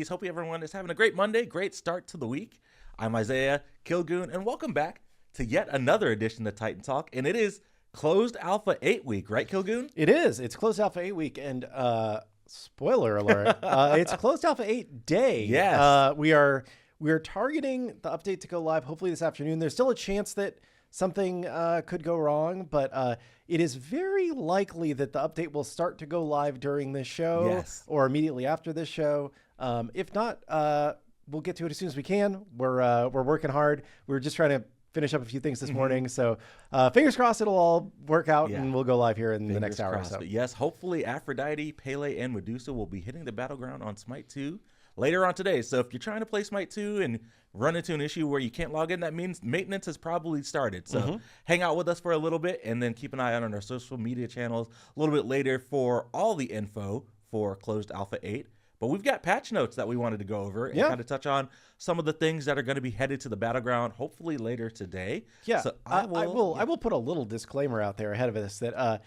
Hope everyone is having a great Monday, great start to the week. I'm Isiah, Killgoon, and welcome back to yet another edition of Titan Talk, and it is Closed Alpha 8 week, right, Killgoon? It is. It's Closed Alpha 8 week, and spoiler alert, it's Closed Alpha 8 day. Yes. We are targeting the update to go live hopefully this afternoon. There's still a chance that something could go wrong, but it is very likely that the update will start to go live during this show or immediately after this show. If not, we'll get to it as soon as we can. We're working hard. We're just trying to finish up a few things this morning. So fingers crossed it'll all work out and we'll go live here in the next hour or so. But yes, hopefully Aphrodite, Pele, and Medusa will be hitting the battleground on Smite 2 later on today. So if you're trying to play Smite 2 and run into an issue where you can't log in, that means maintenance has probably started. So hang out with us for a little bit and then keep an eye out on our social media channels a little bit later for all the info for Closed Alpha 8. But we've got patch notes that we wanted to go over and kind of touch on some of the things that are going to be headed to the battleground, hopefully later today. Yeah, so I will put a little disclaimer out there ahead of this that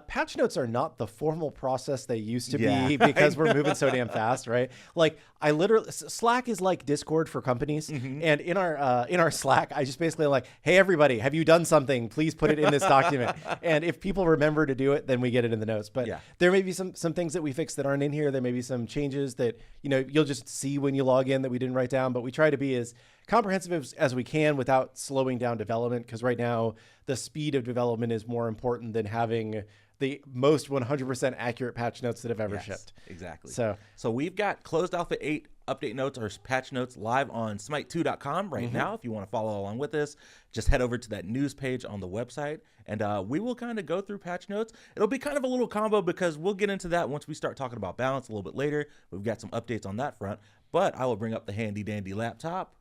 patch notes are not the formal process they used to be because we're moving so damn fast, right? Like I literally, Slack is like Discord for companies, and in our Slack, I just basically like, hey everybody, have you done something? Please put it in this document. And if people remember to do it, then we get it in the notes. But there may be some things that we fixed that aren't in here. There may be some changes that you'll just see when you log in that we didn't write down. But we try to be as comprehensive as we can without slowing down development, because right now the speed of development is more important than having the most 100% accurate patch notes that have ever shipped. Exactly. So we've got Closed Alpha 8 update notes or patch notes live on smite2.com right now. If you want to follow along with us, just head over to that news page on the website, and we will kind of go through patch notes. It'll be kind of a little combo because we'll get into that once we start talking about balance a little bit later. We've got some updates on that front, but I will bring up the handy dandy laptop.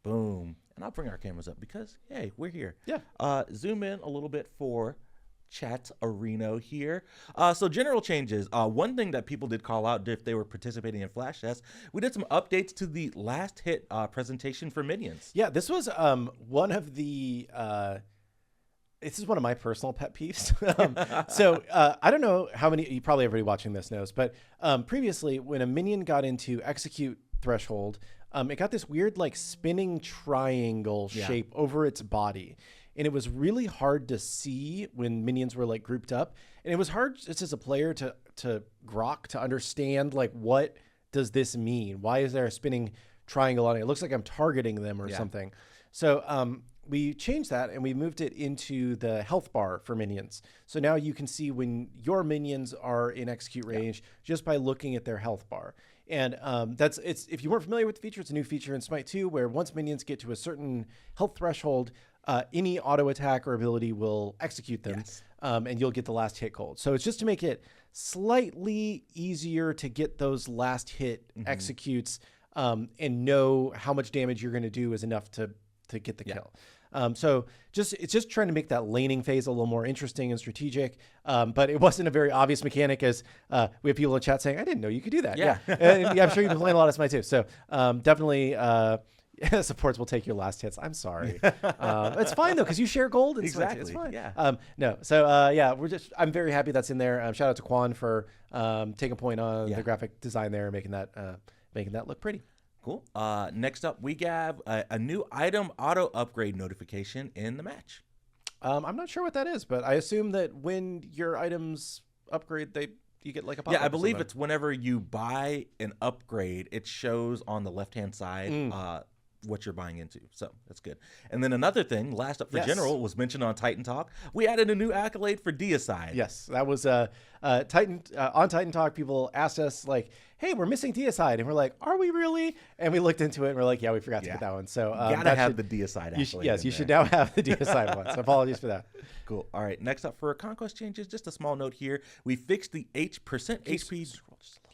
Boom. And I'll bring our cameras up because, hey, we're here. Yeah. Zoom in a little bit for Chat Arena here. So general changes. One thing that people did call out if they were participating in Flash Test, we did some updates to the last hit presentation for minions. Yeah, this was one of the... this is one of my personal pet peeves. So I don't know how many, probably everybody watching this knows, but previously when a minion got into execute threshold, it got this weird like spinning triangle shape over its body. And it was really hard to see when minions were like grouped up. And it was hard just as a player to grok, to understand like, what does this mean? Why is there a spinning triangle on it? It looks like I'm targeting them or something. So we changed that and we moved it into the health bar for minions. So now you can see when your minions are in execute range just by looking at their health bar. And if you weren't familiar with the feature, it's a new feature in Smite 2 where once minions get to a certain health threshold, any auto attack or ability will execute them, and you'll get the last hit cold. So it's just to make it slightly easier to get those last hit executes and know how much damage you're going to do is enough to get the kill. So it's just trying to make that laning phase a little more interesting and strategic. But it wasn't a very obvious mechanic, as we have people in chat saying, I didn't know you could do that. And I'm sure you've been playing a lot of Smite too. So definitely supports will take your last hits. I'm sorry. It's fine though, because you share gold and exactly. It's fine. Yeah. No. So I'm very happy that's in there. Shout out to Quan for taking point on the graphic design there, making that look pretty. Cool. Next up, we have a new item auto upgrade notification in the match. I'm not sure what that is, but I assume that when your items upgrade, you get like a pop-up. Yeah, I believe it's whenever you buy an upgrade, it shows on the left-hand side what you're buying into. So that's good. And then another thing, last up for general, was mentioned on Titan Talk. We added a new accolade for Deicide. Yes, that was Titan on Titan Talk. People asked us like, "Hey, we're missing Deicide," and we're like, "Are we really?" And we looked into it and we're like, "Yeah, we forgot to get that one." So gotta have the Deicide accolade. Yes, you should now have the Deicide one. So apologies for that. Cool. All right. Next up for Conquest changes, just a small note here. We fixed the percent HP.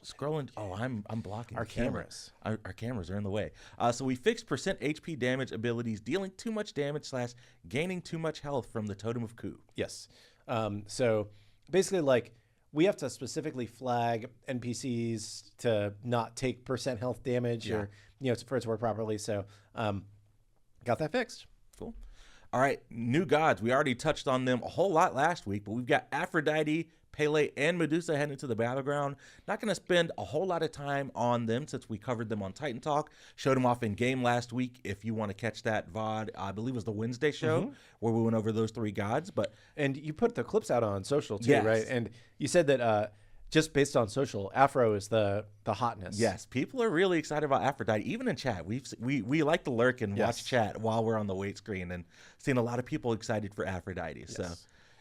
Scrolling. Oh, I'm blocking our cameras. Our cameras are in the way. So we fixed percent HP damage abilities, dealing too much damage / gaining too much health from the Totem of Ku. Yes. So basically, like, we have to specifically flag NPCs to not take percent health damage or for it to work properly. So got that fixed. Cool. All right, new gods. We already touched on them a whole lot last week, but we've got Aphrodite, Pele and Medusa heading to the battleground. Not going to spend a whole lot of time on them since we covered them on Titan Talk. Showed them off in game last week. If you want to catch that VOD, I believe it was the Wednesday show where we went over those 3 gods. And you put the clips out on social too, Yes. right? And you said that just based on social, Afro is the hotness. Yes, people are really excited about Aphrodite. Even in chat, we like to lurk and watch chat while we're on the wait screen, and seeing a lot of people excited for Aphrodite. Yes. So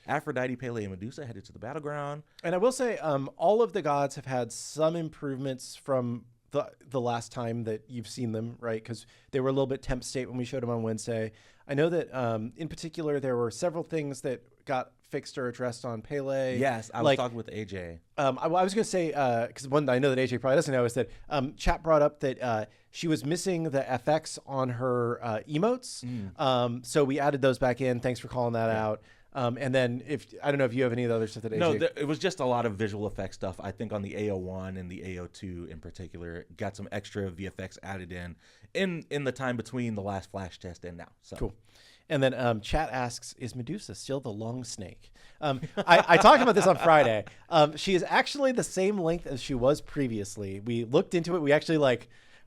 Aphrodite, Pele, and Medusa headed to the battleground. And I will say, all of the gods have had some improvements from the last time that you've seen them, right? Because they were a little bit temp state when we showed them on Wednesday. I know that in particular there were several things that got fixed or addressed on Pele. Yes, I was talking with AJ. I was going to say, because one I know that AJ probably doesn't know is that chat brought up that she was missing the FX on her emotes. So we added those back in. Thanks for calling that out. And then I don't know if you have any of the other stuff that AJ... No, it was just a lot of visual effects stuff. I think on the AO1 and the AO2 in particular, got some extra VFX added in the time between the last flash test and now. So. Cool. And then chat asks, is Medusa still the long snake? I talked about this on Friday. She is actually the same length as she was previously. We looked into it. We actually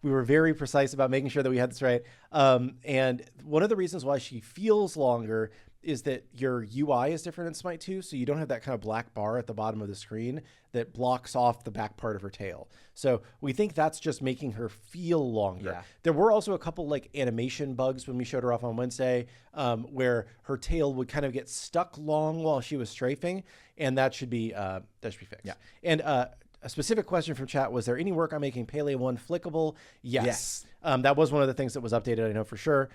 we were very precise about making sure that we had this right. And one of the reasons why she feels longer is that your UI is different in Smite 2, so you don't have that kind of black bar at the bottom of the screen that blocks off the back part of her tail. So we think that's just making her feel longer. Yeah. There were also a couple animation bugs when we showed her off on Wednesday, where her tail would kind of get stuck long while she was strafing, and that should be fixed. Yeah. And a specific question from chat: was there any work on making Pele 1 flickable? Yes. That was one of the things that was updated. I know for sure.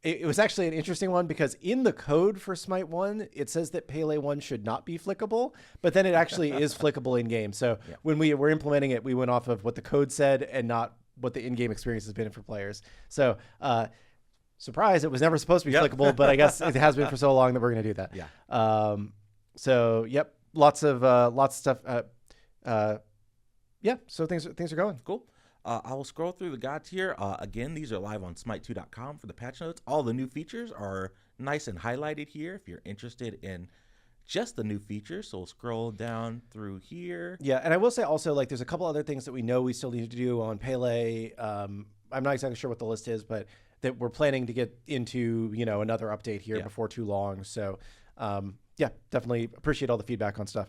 It was actually an interesting one because in the code for Smite 1, it says that Pele 1 should not be flickable, but then it actually is flickable in game. So when we were implementing it, we went off of what the code said and not what the in-game experience has been for players. So surprise, it was never supposed to be flickable, but I guess it has been for so long that we're going to do that. Yeah. So lots of stuff. So things are going. Cool. I will scroll through the gods here. Again, these are live on Smite2.com for the patch notes. All the new features are nice and highlighted here if you're interested in just the new features. So we'll scroll down through here. Yeah, and I will say also, there's a couple other things that we know we still need to do on Pele. I'm not exactly sure what the list is, but that we're planning to get into, another update here before too long. So, definitely appreciate all the feedback on stuff.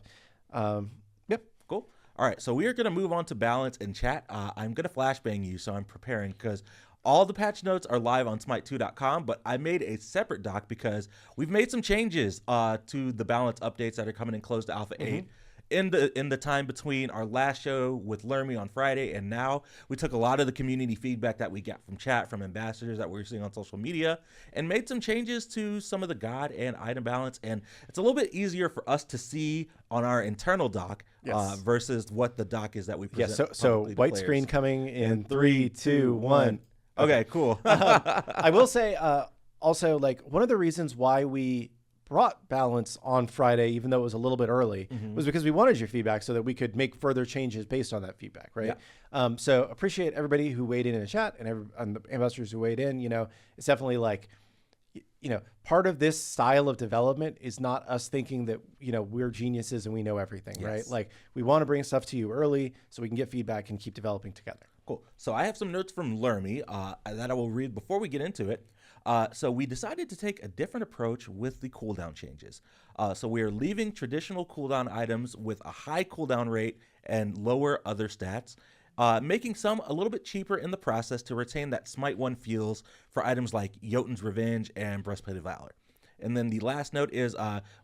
Cool. All right, so we are going to move on to balance and chat. I'm going to flashbang you, so I'm preparing because all the patch notes are live on Smite2.com, but I made a separate doc because we've made some changes to the balance updates that are coming in close to Alpha 8. In the time between our last show with Lermy on Friday and now, we took a lot of the community feedback that we got from chat, from ambassadors that we were seeing on social media, and made some changes to some of the god and item balance. And it's a little bit easier for us to see on our internal doc versus what the doc is that we present. So white screen coming in 3, 2, 1. Okay, cool. I will say also, one of the reasons why we brought balance on Friday, even though it was a little bit early, was because we wanted your feedback so that we could make further changes based on that feedback, right? Yeah. So appreciate everybody who weighed in the chat and the ambassadors who weighed in. It's definitely part of this style of development is not us thinking that, we're geniuses and we know everything, right? We want to bring stuff to you early so we can get feedback and keep developing together. Cool. So I have some notes from Lermy that I will read before we get into it. So we decided to take a different approach with the cooldown changes. So we are leaving traditional cooldown items with a high cooldown rate and lower other stats, making some a little bit cheaper in the process to retain that Smite 1 feels for items like Jotun's Revenge and Breastplate of Valor. And then the last note is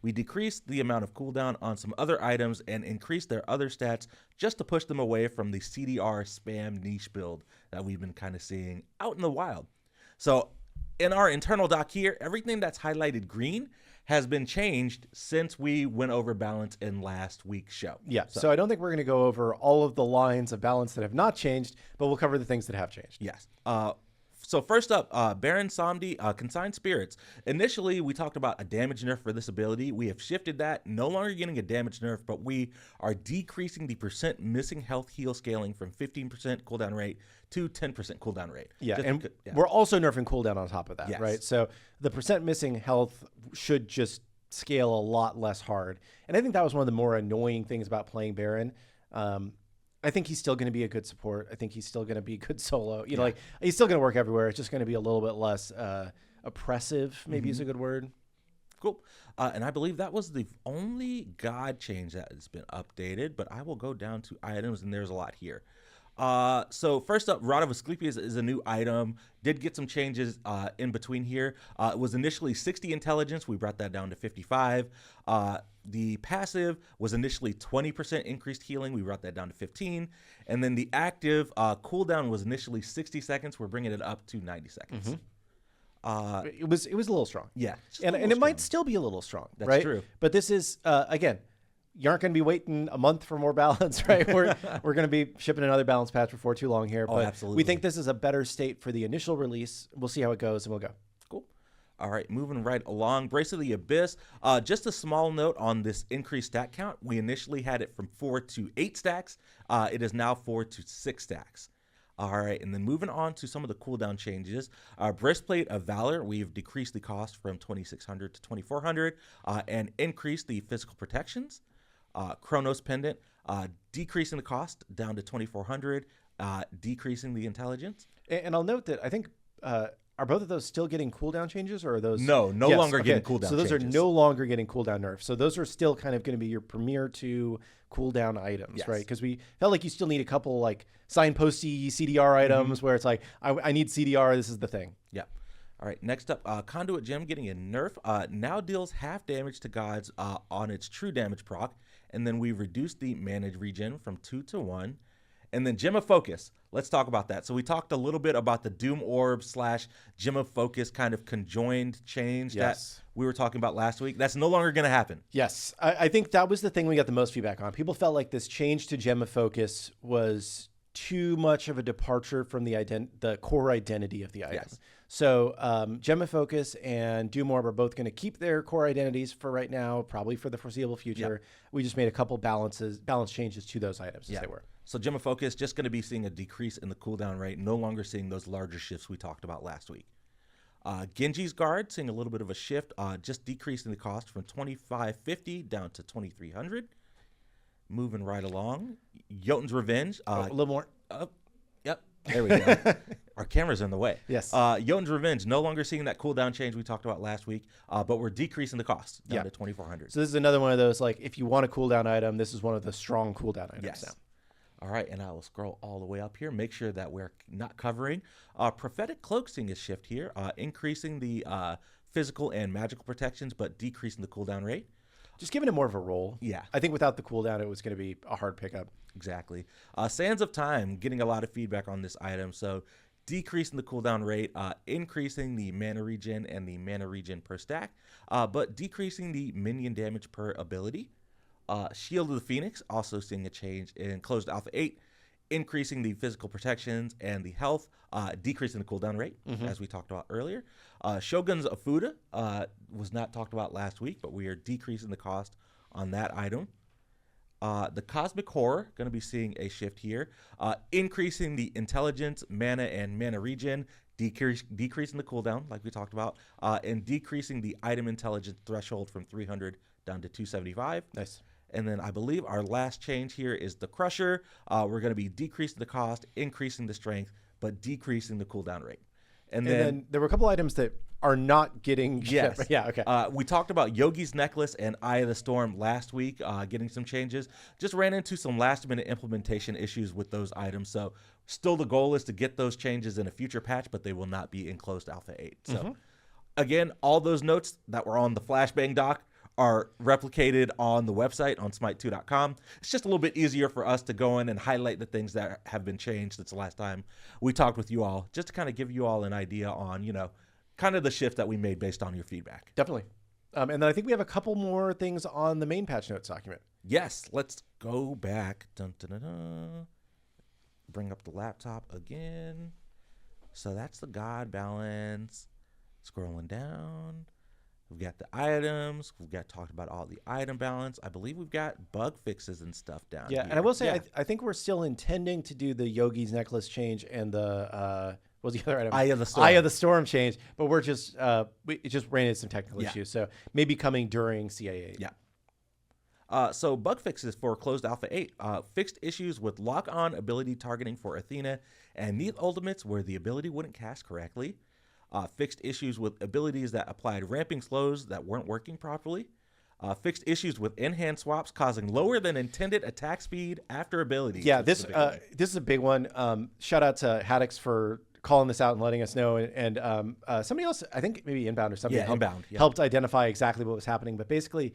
we decreased the amount of cooldown on some other items and increased their other stats just to push them away from the CDR spam niche build that we've been kind of seeing out in the wild. So in our internal doc here, everything that's highlighted green has been changed since we went over balance in last week's show. Yeah, so I don't think we're going to go over all of the lines of balance that have not changed, but we'll cover the things that have changed. Yes. So first up, Baron Samdi, Consigned Spirits. Initially, we talked about a damage nerf for this ability. We have shifted that, no longer getting a damage nerf, but we are decreasing the percent missing health heal scaling from 15% cooldown rate to 10% cooldown rate. Yeah, we're also nerfing cooldown on top of that, right? So the percent missing health should just scale a lot less hard. And I think that was one of the more annoying things about playing Baron. I think he's still going to be a good support. I think he's still going to be good solo. You know, like he's still going to work everywhere. It's just going to be a little bit less oppressive, maybe is a good word. Cool. And I believe that was the only god change that has been updated, but I will go down to items, and there's a lot here. So first up, Rod of Asclepius is a new item. Did get some changes in between here. It was initially 60 intelligence. We brought that down to 55. The passive was initially 20% increased healing. We brought that down to 15. And then the active cooldown was initially 60 seconds. We're bringing it up to 90 seconds. It was a little strong. Yeah. And it might still be a little strong. That's right? true. But this is, again, you aren't going to be waiting a month for more balance, right? We're going to be shipping another balance patch before too long here. But absolutely. we think this is a better state for the initial release. We'll see how it goes, and we'll go. Cool. All right, moving right along. Brace of the Abyss. Just a small note on this increased stack count. We initially had it from 4 to 8 stacks. It is now 4 to 6 stacks. All right, and then moving on to some of the cooldown changes. Breastplate of Valor, we've decreased the cost from 2,600 to 2,400 and increased the physical protections. Chronos Pendant, decreasing the cost down to 2,400, decreasing the intelligence. And I'll note that I think, are both of those still getting cooldown changes, or are those? No, longer getting cooldown So those changes. are no longer getting cooldown nerfs. So those are still kind of going to be your premier 2 cooldown items, Yes. right? Because we felt like you still need a couple like signposty CDR items where it's like, I need CDR, this is the thing. Yeah. All right, next up, Conduit Gem getting a nerf. Now deals half damage to gods on its true damage proc. And then we reduced the manage regen from 2 to 1. And then Gem of Focus. Let's talk about that. So we talked a little bit about the Doom Orb / Gem of Focus kind of conjoined change that we were talking about last week. That's no longer going to happen. Yes. I think that was the thing we got the most feedback on. People felt like this change to Gem of Focus was too much of a departure from the core identity of the item. Yes. So Gem of Focus and Doom Orb are both going to keep their core identities for right now, probably for the foreseeable future. Yep. We just made a couple balance changes to those items as they were. So Gem of Focus, just going to be seeing a decrease in the cooldown rate, no longer seeing those larger shifts we talked about last week. Genji's Guard, seeing a little bit of a shift, just decreasing the cost from 2,550 down to 2,300. Moving right along. Jotun's Revenge. A little more. Yep. There we go. Our camera's in the way. Yes. Jotun's Revenge, no longer seeing that cooldown change we talked about last week, but we're decreasing the cost down to 2,400. So this is another one of those, like, if you want a cooldown item, this is one of the strong cooldown items now. All right, and I will scroll all the way up here. Make sure that we're not covering. Prophetic Cloak seeing a shift here, increasing the physical and magical protections, but decreasing the cooldown rate. Just giving it more of a role. Yeah. I think without the cooldown, it was going to be a hard pickup. Exactly. Sands of Time, getting a lot of feedback on this item. So decreasing the cooldown rate, increasing the mana regen and the mana regen per stack, but decreasing the minion damage per ability. Shield of the Phoenix, also seeing a change in closed alpha 8, increasing the physical protections and the health, decreasing the cooldown rate, as we talked about earlier. Shoguns of Fuda was not talked about last week, but we are decreasing the cost on that item. The Cosmic Horror, going to be seeing a shift here, increasing the intelligence, mana, and mana regen, decreasing the cooldown, like we talked about, and decreasing the item intelligence threshold from 300 down to 275. Nice. And then I believe our last change here is the Crusher. We're going to be decreasing the cost, increasing the strength, but decreasing the cooldown rate. And then there were a couple items that are not getting yes. shipped. Yeah, okay. We talked about Yogi's Necklace and Eye of the Storm last week, getting some changes. Just ran into some last-minute implementation issues with those items. So still the goal is to get those changes in a future patch, but they will not be in closed alpha 8. So again, all those notes that were on the Flashbang doc are replicated on the website on smite2.com. It's just a little bit easier for us to go in and highlight the things that have been changed since the last time we talked with you all, just to kind of give you all an idea on, you know, kind of the shift that we made based on your feedback. Definitely. And then I think we have a couple more things on the main patch notes document. Yes, let's go back. Dun, dun, dun, dun. Bring up the laptop again. So that's the God balance. Scrolling down. We've got the items. We've got talked about all the item balance. I believe we've got bug fixes and stuff down here. And I will say, I think we're still intending to do the Yogi's Necklace change and the What was the other item? Eye of the Storm. Eye of the Storm changed, but we're just it just ran into some technical issues, so maybe coming during CA8. Yeah. So bug fixes for closed alpha 8. Fixed issues with lock-on ability targeting for Athena and Neath ultimates where the ability wouldn't cast correctly. Fixed issues with abilities that applied ramping slows that weren't working properly. Fixed issues with in-hand swaps causing lower than intended attack speed after abilities. Yeah, this is a big one. Shout out to Haddix for calling this out and letting us know. And somebody else, I think maybe Inbound or something, helped identify exactly what was happening. But basically,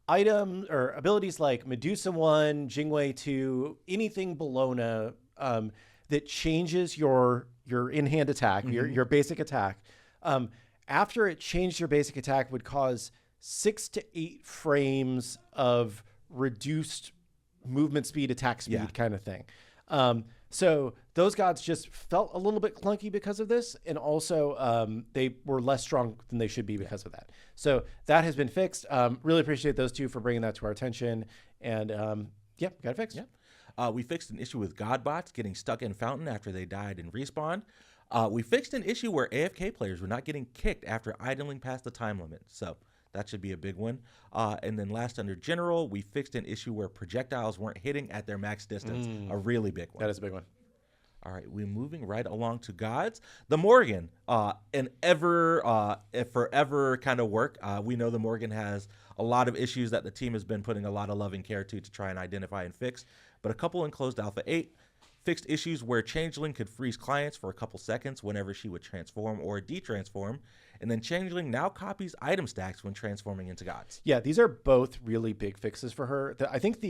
items or abilities like Medusa 1, Jingwei 2, anything Bologna that changes your in-hand attack, your basic attack, after it changed your basic attack would cause 6 to 8 frames of reduced movement speed, attack speed kind of thing. So those gods just felt a little bit clunky because of this. And also they were less strong than they should be because of that. So that has been fixed. Really appreciate those two for bringing that to our attention. And got it fixed. Yeah. We fixed an issue with god bots getting stuck in fountain after they died and respawned. We fixed an issue where AFK players were not getting kicked after idling past the time limit. So that should be a big one. And then last under general, we fixed an issue where projectiles weren't hitting at their max distance. A really big one. That is a big one. All right, we're moving right along to gods. The Morgan, an forever kind of work. We know the Morgan has a lot of issues that the team has been putting a lot of love and care to try and identify and fix. But a couple in closed alpha 8. Fixed issues where Changeling could freeze clients for a couple seconds whenever she would transform or detransform. And then Changeling now copies item stacks when transforming into gods. Yeah, these are both really big fixes for her. I think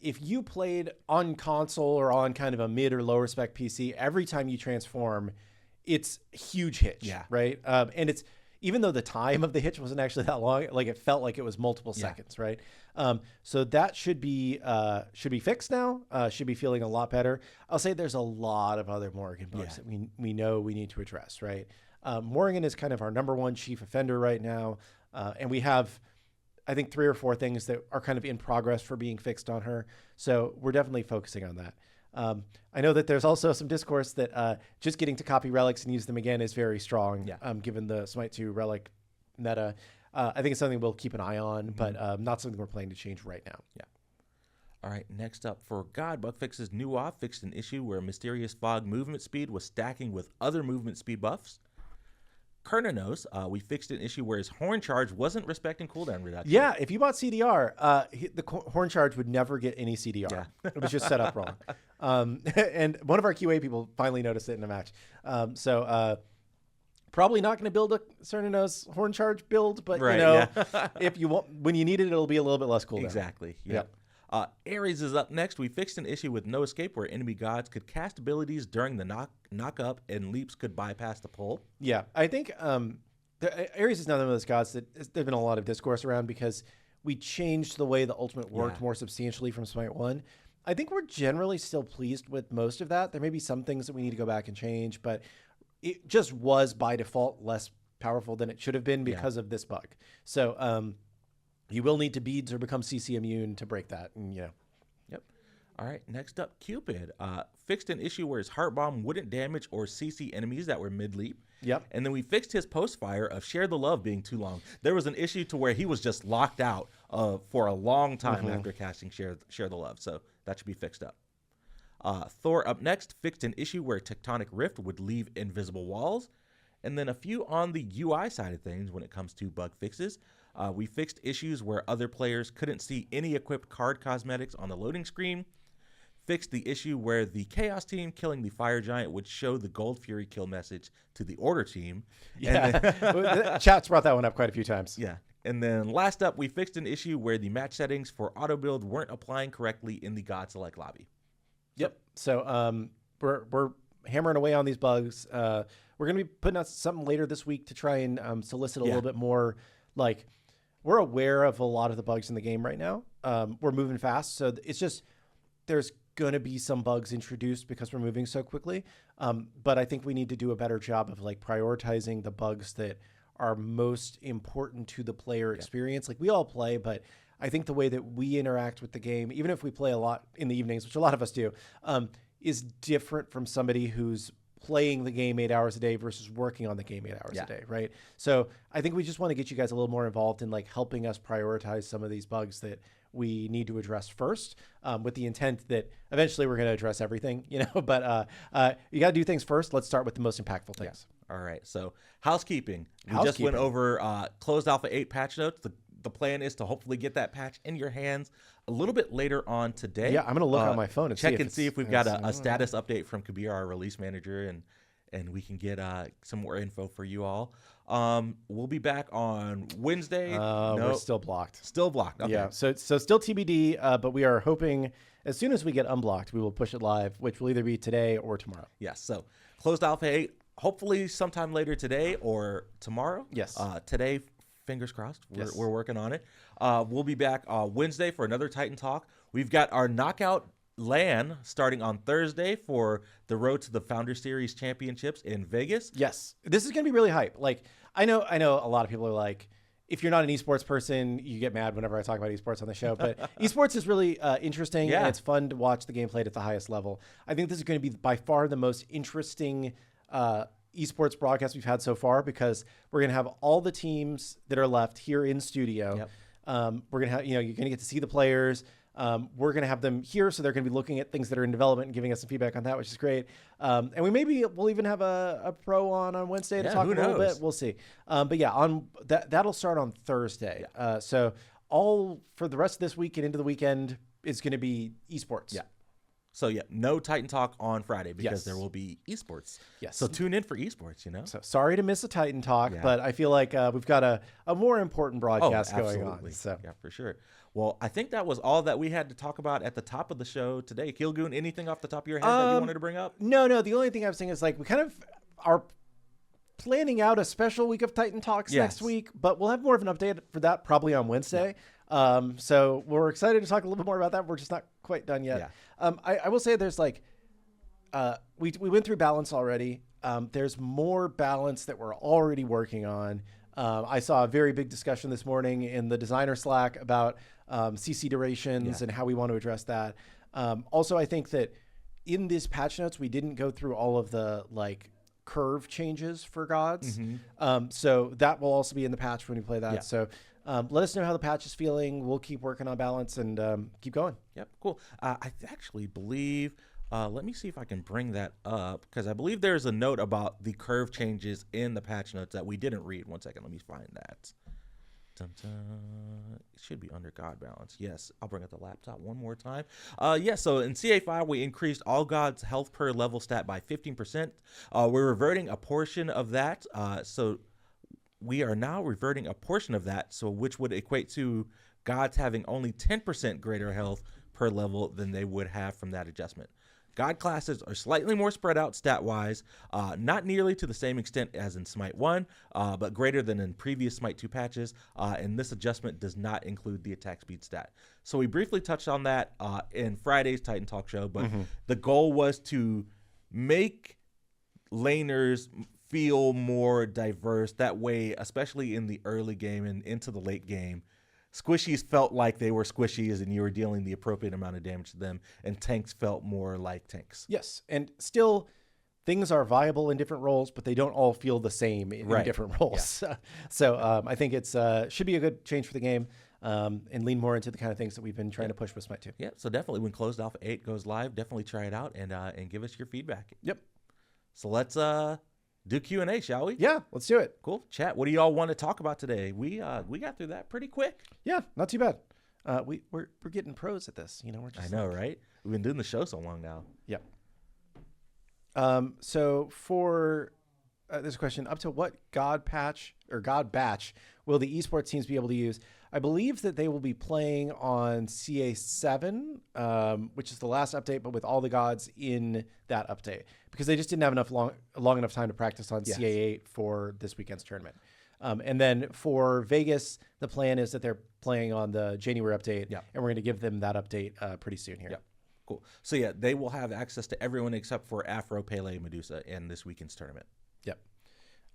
if you played on console or on kind of a mid or lower spec PC, every time you transform, it's a huge hitch, right? And it's, even though the time of the hitch wasn't actually that long, like it felt like it was multiple seconds, right? So that should be fixed now. Should be feeling a lot better. I'll say there's a lot of other Morrigan bugs that we know we need to address, right? Morrigan is kind of our number one chief offender right now, and we have, I think, 3 or 4 things that are kind of in progress for being fixed on her. So we're definitely focusing on that. I know that there's also some discourse that just getting to copy relics and use them again is very strong, given the Smite 2 relic meta. I think it's something we'll keep an eye on, but not something we're planning to change right now. Yeah. All right, next up for God bug fixes, New Off fixed an issue where Mysterious Fog movement speed was stacking with other movement speed buffs. Kernanos, we fixed an issue where his horn charge wasn't respecting cooldown reduction. Yeah, if you bought CDR, the horn charge would never get any CDR. Yeah. It was just set up wrong. And one of our QA people finally noticed it in a match. Probably not going to build a Kernanos horn charge build, but if you want, when you need it, it'll be a little bit less cooldown. Exactly. Yep. Ares is up next. We fixed an issue with No Escape where enemy gods could cast abilities during the knock up and leaps could bypass the pull. Yeah, I think Ares is another one of those gods that there's been a lot of discourse around because we changed the way the ultimate worked more substantially from Smite 1. I think we're generally still pleased with most of that. There may be some things that we need to go back and change, but it just was by default less powerful than it should have been because of this bug. So you will need to beads or become CC immune to break that. And, Yep. All right. Next up, Cupid fixed an issue where his heart bomb wouldn't damage or CC enemies that were mid leap. Yep. And then we fixed his post fire of Share the Love being too long. There was an issue to where he was just locked out for a long time after casting Share the Love. So that should be fixed up. Thor up next fixed an issue where Tectonic Rift would leave invisible walls. And then a few on the UI side of things when it comes to bug fixes. We fixed issues where other players couldn't see any equipped card cosmetics on the loading screen. Fixed the issue where the Chaos team killing the Fire Giant would show the Gold Fury kill message to the Order team. Yeah, chat's brought that one up quite a few times. Yeah. And then last up, we fixed an issue where the match settings for auto build weren't applying correctly in the God Select lobby. Yep. So we're hammering away on these bugs. We're going to be putting out something later this week to try and solicit a little bit more. Like, we're aware of a lot of the bugs in the game right now. We're moving fast. So it's just, there's going to be some bugs introduced because we're moving so quickly. But I think we need to do a better job of like prioritizing the bugs that are most important to the player experience. Like, we all play, but I think the way that we interact with the game, even if we play a lot in the evenings, which a lot of us do, is different from somebody who's playing the game 8 hours a day versus working on the game 8 hours a day, right? So I think we just want to get you guys a little more involved in like helping us prioritize some of these bugs that we need to address first, with the intent that eventually we're going to address everything, you know, but you got to do things first. Let's start with the most impactful things. All right. So housekeeping. We just went over closed alpha 8 patch notes. The plan is to hopefully get that patch in your hands a little bit later on today. Yeah, I'm going to look on my phone and see if we've got a status update from Kabir, our release manager, and we can get some more info for you all. We'll be back on Wednesday. We're still blocked. Still blocked. Okay. Yeah, so still TBD, but we are hoping as soon as we get unblocked, we will push it live, which will either be today or tomorrow. Yes, so closed alpha 8, hopefully sometime later today or tomorrow. Yes. Today, fingers crossed. We're working on it. We'll be back Wednesday for another Titan Talk. We've got our Knockout LAN starting on Thursday for the Road to the Founder Series Championships in Vegas. Yes. This is going to be really hype. Like, I know a lot of people are like, if you're not an esports person, you get mad whenever I talk about esports on the show, but esports is really interesting and it's fun to watch the game played at the highest level. I think this is going to be by far the most interesting esports broadcast we've had so far, because we're going to have all the teams that are left here in studio. Yep. We're going to have, you're going to get to see the players. We're going to have them here, so they're going to be looking at things that are in development and giving us some feedback on that, which is great. And we'll even have a pro on Wednesday to talk a little bit. We'll see. But yeah, that'll start on Thursday. Yeah. So all for the rest of this week and into the weekend is going to be esports. Yeah. So yeah, no Titan Talk on Friday because there will be esports. Yes. So tune in for esports, you know? So sorry to miss a Titan Talk, but I feel like we've got a more important broadcast going on. So yeah, for sure. Well, I think that was all that we had to talk about at the top of the show today. Killgoon, anything off the top of your head that you wanted to bring up? No. The only thing I was saying is like we kind of are planning out a special week of Titan Talks next week, but we'll have more of an update for that probably on Wednesday. Yeah. So we're excited to talk a little bit more about that. We're just not quite done yet. Yeah. I will say there's like, we went through balance already. There's more balance that we're already working on. I saw a very big discussion this morning in the designer Slack about CC durations and how we want to address that. Also, I think that in this patch notes, we didn't go through all of the like curve changes for gods. Mm-hmm. So that will also be in the patch when we play that. Yeah. So let us know how the patch is feeling. We'll keep working on balance and keep going. Yep, cool. I actually believe, let me see if I can bring that up, because I believe there's a note about the curve changes in the patch notes that we didn't read. One second, let me find that. Dun, dun. It should be under God balance. Yes, I'll bring up the laptop one more time. So in CA5, we increased all gods' health per level stat by 15%. We're reverting a portion of that. So we are now reverting a portion of that, so which would equate to gods having only 10% greater health per level than they would have from that adjustment. God classes are slightly more spread out stat-wise, not nearly to the same extent as in Smite 1, but greater than in previous Smite 2 patches, and this adjustment does not include the attack speed stat. So we briefly touched on that in Friday's Titan Talk show, but the goal was to make laners feel more diverse. That way, especially in the early game and into the late game, squishies felt like they were squishies and you were dealing the appropriate amount of damage to them, and tanks felt more like tanks. Yes, and still things are viable in different roles, but they don't all feel the same in different roles. Yeah. So I think it's should be a good change for the game, and lean more into the kind of things that we've been trying to push with Smite 2. Yeah, so definitely when Closed Alpha 8 goes live, definitely try it out and give us your feedback. Yep. So let's do Q&A, shall we? Yeah, let's do it. Cool. Chat, what do y'all want to talk about today? We got through that pretty quick. Yeah, not too bad. We're getting pros at this. You know, we're just I know, right? We've been doing the show so long now. Yeah. So for this question, up to what God patch or God batch will the esports teams be able to use? I believe that they will be playing on CA7, which is the last update, but with all the gods in that update, because they just didn't have long enough time to practice on CA8 for this weekend's tournament. And then for Vegas, the plan is that they're playing on the January update, and we're going to give them that update pretty soon here. Yeah. Cool. So yeah, they will have access to everyone except for Afro, Pele, Medusa in this weekend's tournament. Yep.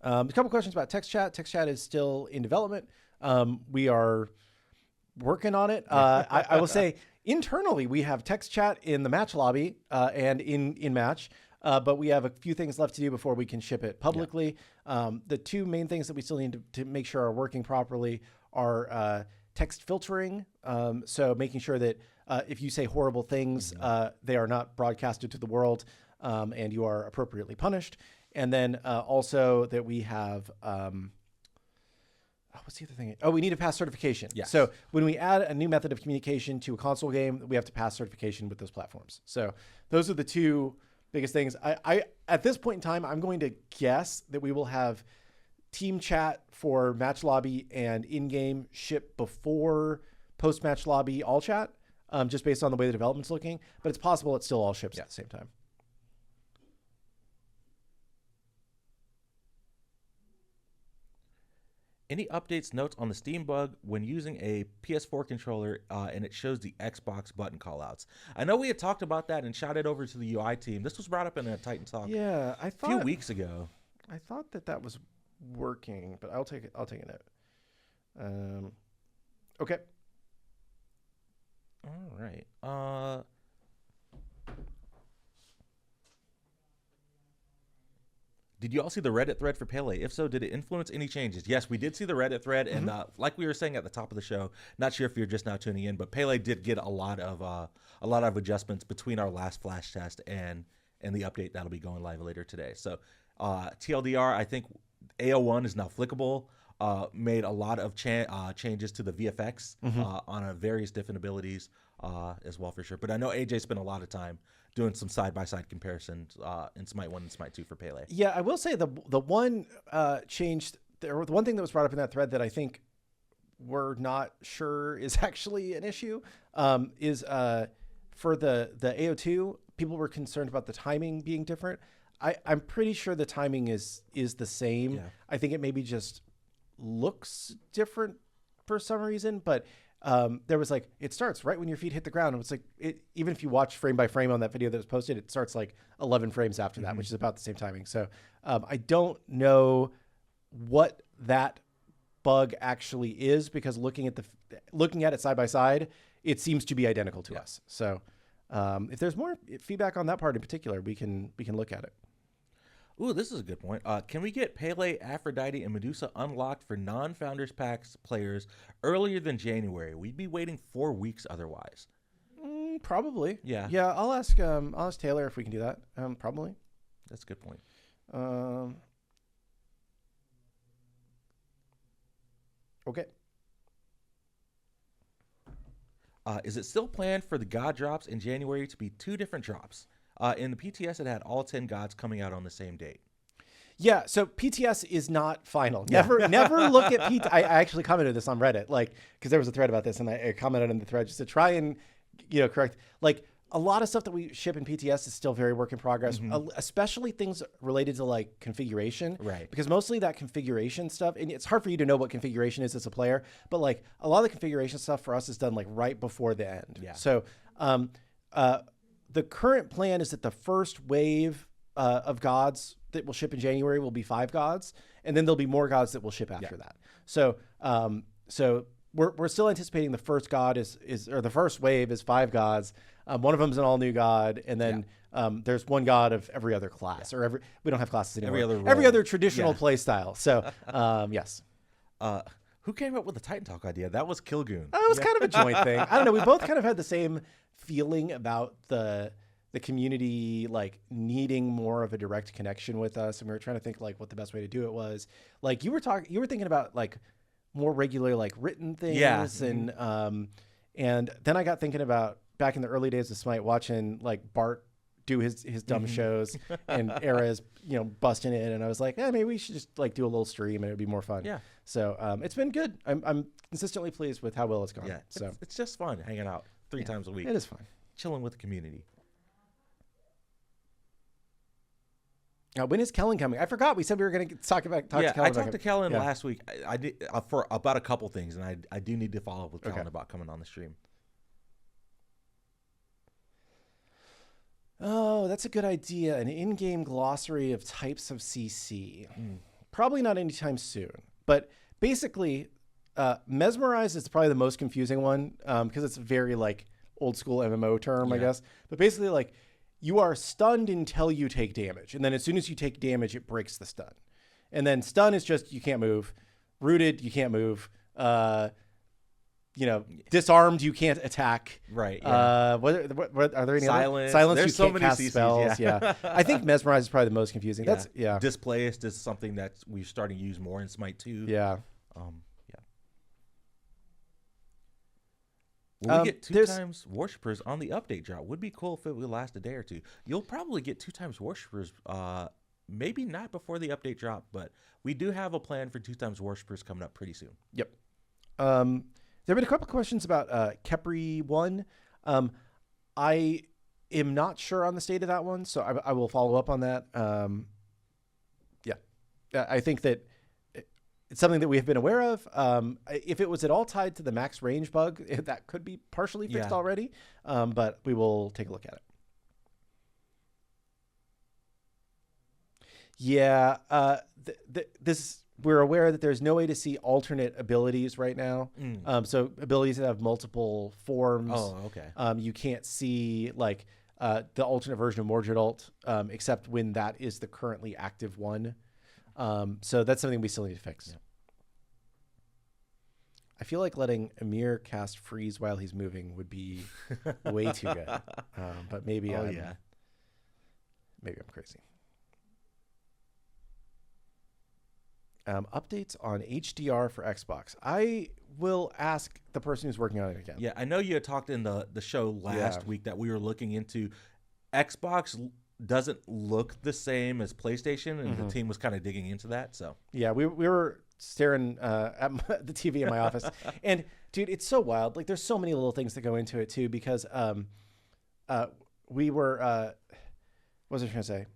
A couple questions about text chat. Text chat is still in development. We are working on it. I will say Internally, we have text chat in the match lobby and in match. But we have a few things left to do before we can ship it publicly. The two main things that we still need to make sure are working properly are text filtering. So making sure that if you say horrible things, they are not broadcasted to the world and you are appropriately punished. And then also that we have... what's the other thing? Oh, we need to pass certification. Yes. So when we add a new method of communication to a console game, we have to pass certification with those platforms. So those are the two biggest things. I at this point in time, I'm going to guess that we will have team chat for match lobby and in-game ship before post-match lobby all chat, just based on the way the development's looking. But it's possible it still all ships at the same time. Any updates, notes on the Steam bug when using a PS4 controller and it shows the Xbox button callouts? I know we had talked about that and shouted over to the UI team. This was brought up in a Titan Talk a few weeks ago. I thought that was working, but I'll take a note. Okay. All right. Did you all see the Reddit thread for Pele? If so, did it influence any changes? Yes, we did see the Reddit thread, and like we were saying at the top of the show, not sure if you're just now tuning in, but Pele did get a lot of adjustments between our last flash test and the update that'll be going live later today. So TLDR, I think AO1 is now flickable. Made a lot of changes to the VFX on various different abilities as well for sure. But I know AJ spent a lot of time doing some side-by-side comparisons in Smite 1 and Smite 2 for Pele. Yeah, I will say the one changed, or the one thing that was brought up in that thread that I think we're not sure is actually an issue is for the AO2, people were concerned about the timing being different. I'm pretty sure the timing is the same. Yeah. I think it maybe just looks different for some reason, but there was like, it starts right when your feet hit the ground. And it's like, even if you watch frame by frame on that video that was posted, it starts like 11 frames after that, which is about the same timing. So I don't know what that bug actually is, because looking at it side by side, it seems to be identical to us. So if there's more feedback on that part in particular, we can look at it. Ooh, this is a good point. Can we get Pele, Aphrodite, and Medusa unlocked for non-Founders Packs players earlier than January? We'd be waiting 4 weeks otherwise. Probably. Yeah. Yeah, I'll ask Taylor if we can do that. Probably. That's a good point. Okay. Is it still planned for the God drops in January to be 2 different drops? In the PTS, it had all 10 gods coming out on the same date. Yeah, so PTS is not final. Never look at PTS. I actually commented this on Reddit, because there was a thread about this, and I commented on the thread just to try and, correct. A lot of stuff that we ship in PTS is still very work in progress, especially things related to configuration. Right. Because mostly that configuration stuff, and it's hard for you to know what configuration is as a player, but a lot of the configuration stuff for us is done right before the end. Yeah. So, the current plan is that the first wave of gods that will ship in January will be 5 gods, and then there'll be more gods that will ship after that. So, we're still anticipating the first god or the first wave is 5 gods. One of them is an all new god, and then there's one god of every other class, or we don't have classes anymore. Every other traditional play style. So, yes. Who came up with the Titan Talk idea? That was Killgoon. That was kind of a joint thing. I don't know. We both kind of had the same feeling about the community needing more of a direct connection with us, and we were trying to think what the best way to do it was. You were thinking about more regular written things, and then I got thinking about back in the early days of Smite, watching Bart do his dumb shows and Era busting in, and I was like, maybe we should just do a little stream and it would be more fun. Yeah. So it's been good. I'm consistently pleased with how well it's gone. Yeah. So it's just fun hanging out 3 times a week. It is fun. Chilling with the community. When is Kellen coming? I forgot. We said we were going to talk to Kellen. I talked to Kellen last week. I did for about a couple things, and I do need to follow up with Kellen about coming on the stream. Oh, that's a good idea. An in-game glossary of types of CC. Probably not anytime soon. But basically, Mesmerize is probably the most confusing one because it's very old school MMO term, I Yeah. guess. But basically, like, you are stunned until you take damage. And then as soon as you take damage, it breaks the stun. And then stun is just you can't move. Rooted, you can't move. Disarmed, you can't attack. Right. Yeah. What are there any Silence. other? Silence, There's you so can't many cast CCs, spells. Yeah. I think Mesmerize is probably the most confusing. That's Displaced is something that we're starting to use more in Smite 2. Yeah. Yeah. Will we get two there's- times worshippers on the update drop? Would be cool if it would last a day or two. You'll probably get 2 times worshippers. Maybe not before the update drop, but we do have a plan for 2 times worshippers coming up pretty soon. Yep. There have been a couple of questions about Kepri 1. I am not sure on the state of that one, so I will follow up on that. I think that it's something that we have been aware of. If it was at all tied to the max range bug, that could be partially fixed already, but we will take a look at it. Yeah, we're aware that there's no way to see alternate abilities right now. So abilities that have multiple forms. Oh, okay. You can't see like the alternate version of Mordred Ult, except when that is the currently active one. So that's something we still need to fix. Yeah. I feel like letting Amir cast freeze while he's moving would be way too good. But maybe maybe I'm crazy. Updates on HDR for Xbox. I will ask the person who's working on it again. Yeah, I know you had talked in the show last week that we were looking into Xbox doesn't look the same as PlayStation, and the team was kind of digging into that. So yeah, we were staring at the TV in my office, and dude, it's so wild. Like, there's so many little things that go into it too, because we were what was I trying to say?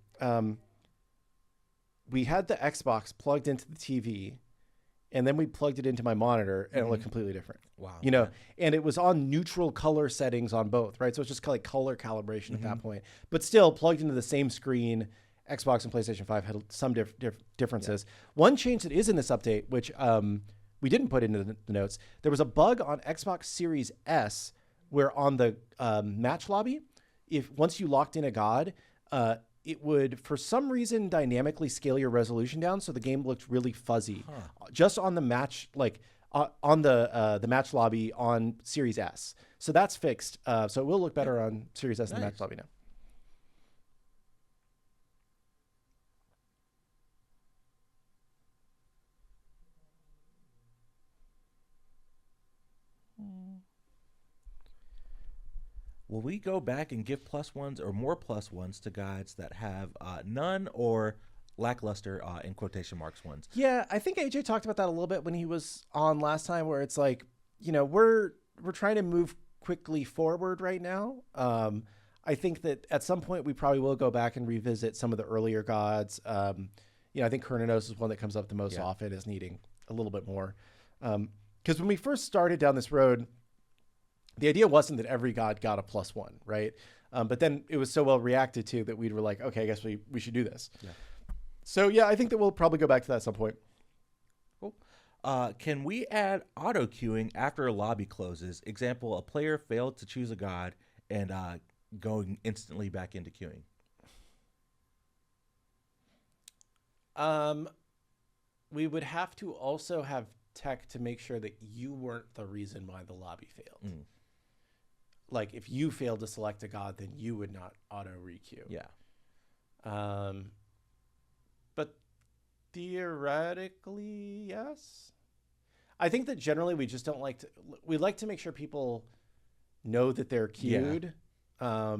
We had the Xbox plugged into the TV, and then we plugged it into my monitor, and it looked completely different. wow, and it was on neutral color settings on both, right? So it's just like color calibration at that point, but still plugged into the same screen. Xbox and PlayStation 5 had some differences. One change that is in this update, which we didn't put into the notes, there was a bug on Xbox Series S where on the match lobby, once you locked in a god, it would, for some reason, dynamically scale your resolution down, so the game looked really fuzzy, just on the match, like on the match lobby on Series S. So that's fixed. So it will look better on Series S in the match lobby now. will we go back and give +1s or more +1s to guides that have none or lackluster in quotation marks ones? Yeah, I think AJ talked about that a little bit when he was on last time, where it's like, we're trying to move quickly forward right now. I think that at some point we probably will go back and revisit some of the earlier gods. I think Kernanos is one that comes up the most often as needing a little bit more. Because when we first started down this road, the idea wasn't that every god got a +1, right? But then it was so well reacted to that we were like, okay, I guess we should do this. Yeah. So yeah, I think that we'll probably go back to that at some point. Cool. Can we add auto queuing after a lobby closes? Example: a player failed to choose a god and going instantly back into queuing. We would have to also have tech to make sure that you weren't the reason why the lobby failed. Like, if you failed to select a god, then you would not auto requeue. Yeah. But theoretically, yes. I think that generally we just don't like to. We like to make sure people know that they're queued. But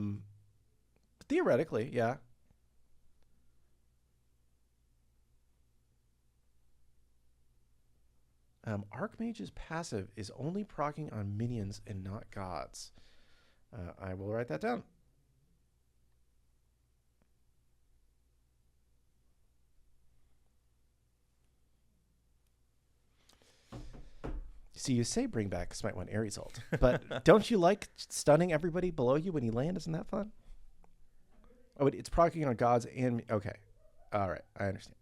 theoretically, yeah. Archmage's passive is only proccing on minions and not gods. I will write that down. See, you say bring back Smite 1 Ares ult, but don't you like stunning everybody below you when you land? Isn't that fun? Oh, it's proccing on gods and... Okay. All right. I understand.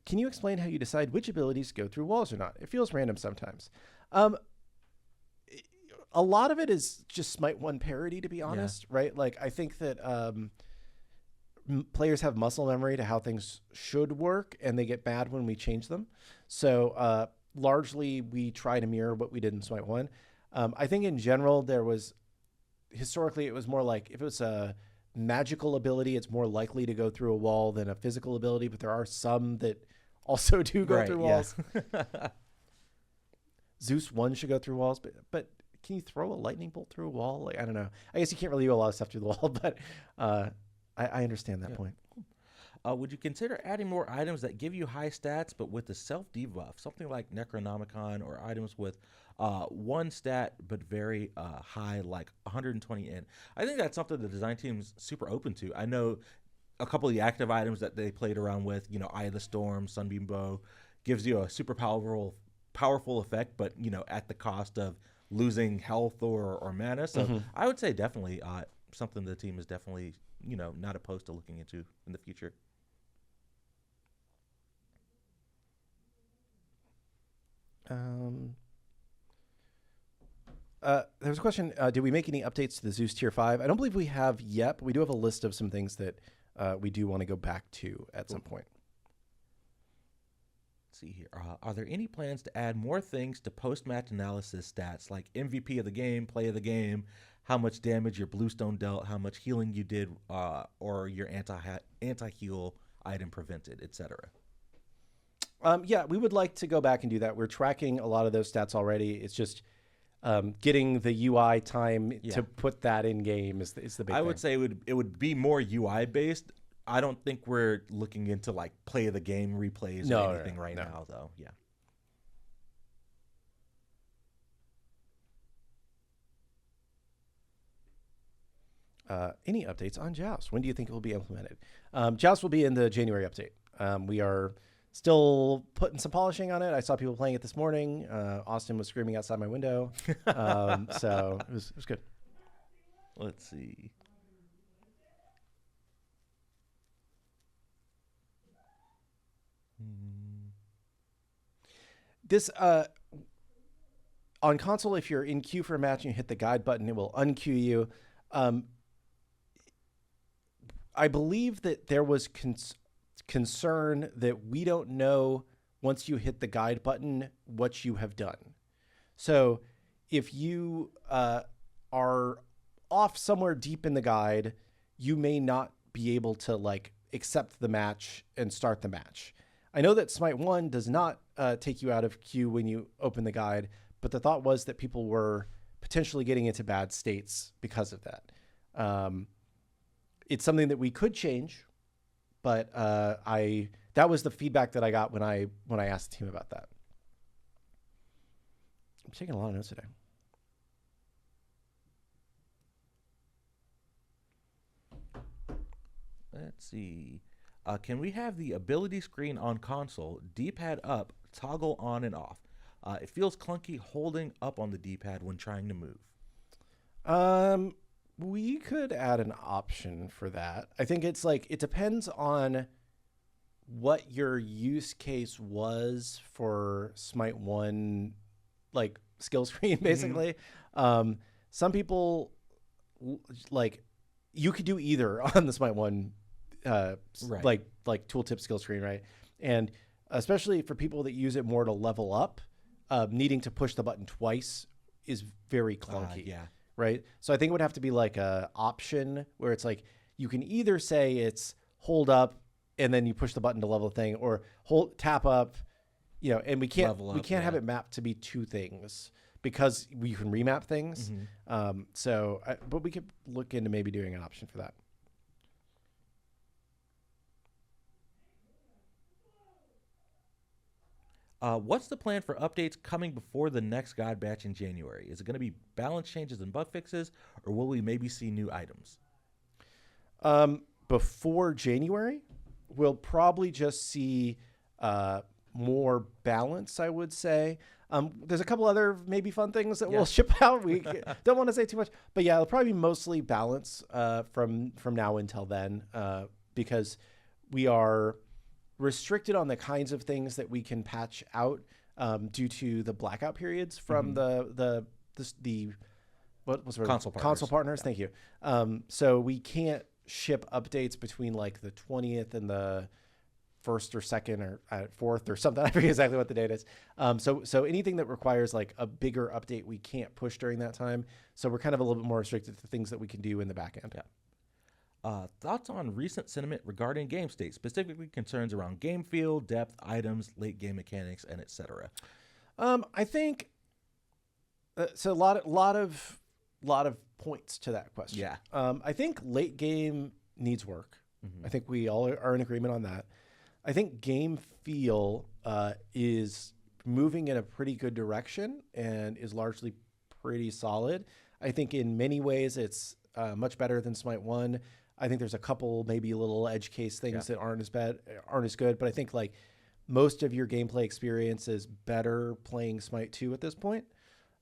Can you explain how you decide which abilities go through walls or not? It feels random sometimes. a lot of it is just Smite 1 parody, to be honest, right? Like, I think that players have muscle memory to how things should work, and they get mad when we change them. So largely, we try to mirror what we did in Smite 1. I think in general, historically, it was more like if it was a magical ability, it's more likely to go through a wall than a physical ability, but there are some that also do go through walls. Zeus 1 should go through walls, but can you throw a lightning bolt through a wall? Like, I don't know. I guess you can't really do a lot of stuff through the wall, but I understand that point. Would you consider adding more items that give you high stats, but with the self-debuff? Something like Necronomicon, or items with one stat, but very high, like 120 in. I think that's something the design team's super open to. I know a couple of the active items that they played around with, Eye of the Storm, Sunbeam Bow, gives you a super powerful effect, but, at the cost of losing health or mana. So I would say definitely something the team is definitely, not opposed to looking into in the future. There's a question. Did we make any updates to the Zeus Tier 5? I don't believe we have yet, but we do have a list of some things that we do want to go back to at some point. Let's see here. Are there any plans to add more things to post-match analysis stats, like MVP of the game, play of the game, how much damage your Bluestone dealt, how much healing you did, or your anti-heal item prevented, etc.? Yeah, we would like to go back and do that. We're tracking a lot of those stats already. It's just getting the UI time to put that in game is the big thing. I would say it would be more UI based. I don't think we're looking into like play of the game replays or anything right now, though. Yeah. Any updates on Joust? When do you think it will be implemented? Joust will be in the January update. We are still putting some polishing on it. I saw people playing it this morning. Austin was screaming outside my window. So it was good. Let's see. This on console, if you're in queue for a match and you hit the guide button, it will unqueue you. I believe that there was concern that we don't know once you hit the guide button what you have done. So if you are off somewhere deep in the guide, you may not be able to like accept the match and start the match. I know that Smite 1 does not take you out of queue when you open the guide, but the thought was that people were potentially getting into bad states because of that. It's something that we could change, but that was the feedback that I got when I asked the team about that. I'm taking a lot of notes today. Let's see. Can we have the ability screen on console, D-pad up, toggle on and off? It feels clunky holding up on the D-pad when trying to move. We could add an option for that. I think it's like, it depends on what your use case was for Smite 1, like skill screen, basically. Some people like, you could do either on the Smite 1 right. like tooltip skill screen, right? And especially for people that use it more to level up, needing to push the button twice is very clunky, right? So I think it would have to be like a option where it's like you can either say it's hold up and then you push the button to level the thing, or tap up, and we can't have it mapped to be two things because we can remap things. But we could look into maybe doing an option for that. What's the plan for updates coming before the next God batch in January? Is it going to be balance changes and bug fixes, or will we maybe see new items? Before January, we'll probably just see more balance, I would say. There's a couple other maybe fun things that we'll ship out. We don't want to say too much, but yeah, it'll probably be mostly balance from now until then, because we are restricted on the kinds of things that we can patch out due to the blackout periods from the what was Console partners. Console partners. Yeah. Thank you. So we can't ship updates between like the 20th and the first or second or fourth or something. I forget exactly what the date is. So anything that requires like a bigger update, we can't push during that time. So we're kind of a little bit more restricted to things that we can do in the back end. Yeah. Thoughts on recent sentiment regarding game state, specifically concerns around game feel, depth, items, late game mechanics, and etc. I think so. A lot of points to that question. Yeah. I think late game needs work. Mm-hmm. I think we all are in agreement on that. I think game feel is moving in a pretty good direction and is largely pretty solid. I think in many ways it's much better than Smite 1. I think there's a couple maybe little edge case things that aren't as good, but I think like most of your gameplay experience is better playing Smite 2 at this point.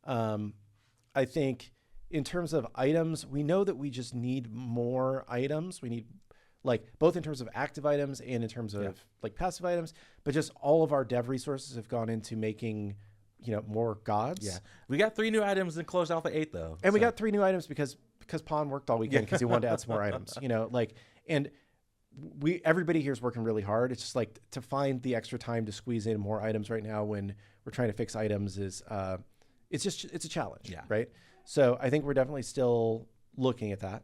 I think in terms of items, we know that we just need more items. We need like both in terms of active items and in terms of like passive items, but just all of our dev resources have gone into making, more gods. Yeah. We got 3 new items in closed alpha 8 though. And we got 3 new items because Pon worked all weekend because he wanted to add some more items, and everybody here is working really hard. It's just like to find the extra time to squeeze in more items right now when we're trying to fix items is it's a challenge. Yeah. Right. So I think we're definitely still looking at that.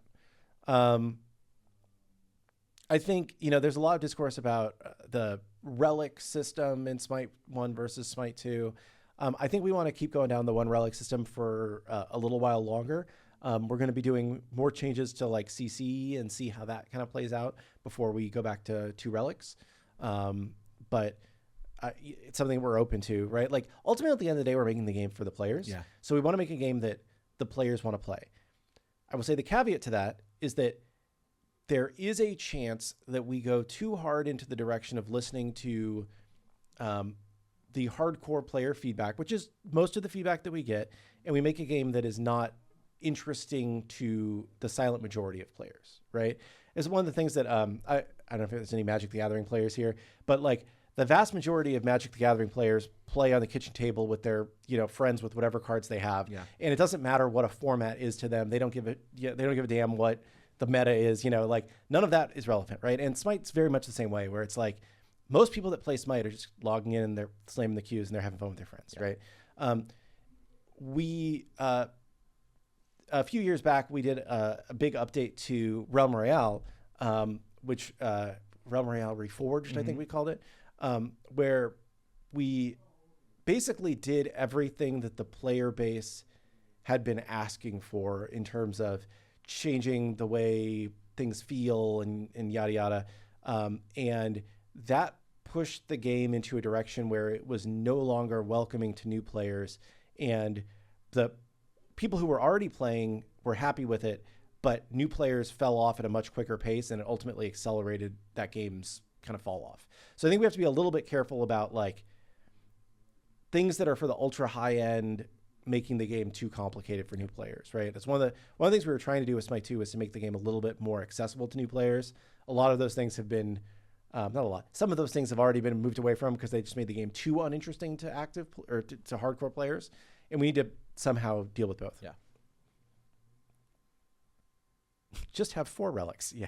I think, there's a lot of discourse about the relic system in Smite 1 versus Smite 2. I think we want to keep going down the one relic system for a little while longer. We're going to be doing more changes to like CC and see how that kind of plays out before we go back to 2 relics. But it's something we're open to, right? Like ultimately at the end of the day, we're making the game for the players. Yeah. So we want to make a game that the players want to play. I will say the caveat to that is that there is a chance that we go too hard into the direction of listening to the hardcore player feedback, which is most of the feedback that we get, and we make a game that is not interesting to the silent majority of players, right? It's one of the things that I don't know if there's any Magic the Gathering players here, but like the vast majority of Magic the Gathering players play on the kitchen table with their friends with whatever cards they have, and it doesn't matter what a format is to them. They don't give a damn what the meta is, like none of that is relevant, right? And Smite's very much the same way, where it's like most people that play Smite are just logging in and they're slamming the queues and they're having fun with their friends, right? We a few years back we did a big update to Realm Royale, which Realm Royale Reforged, I think we called it, where we basically did everything that the player base had been asking for in terms of changing the way things feel and yada yada, and that pushed the game into a direction where it was no longer welcoming to new players, and the people who were already playing were happy with it, but new players fell off at a much quicker pace, and it ultimately accelerated that game's kind of fall off. So I think we have to be a little bit careful about like things that are for the ultra high end, making the game too complicated for new players, right? That's one of the things we were trying to do with Smite 2 was to make the game a little bit more accessible to new players. A lot of those things have been, not a lot, some of those things have already been moved away from because they just made the game too uninteresting to active or to hardcore players. And we need to somehow deal with both. Yeah. Just have 4 relics. Yeah.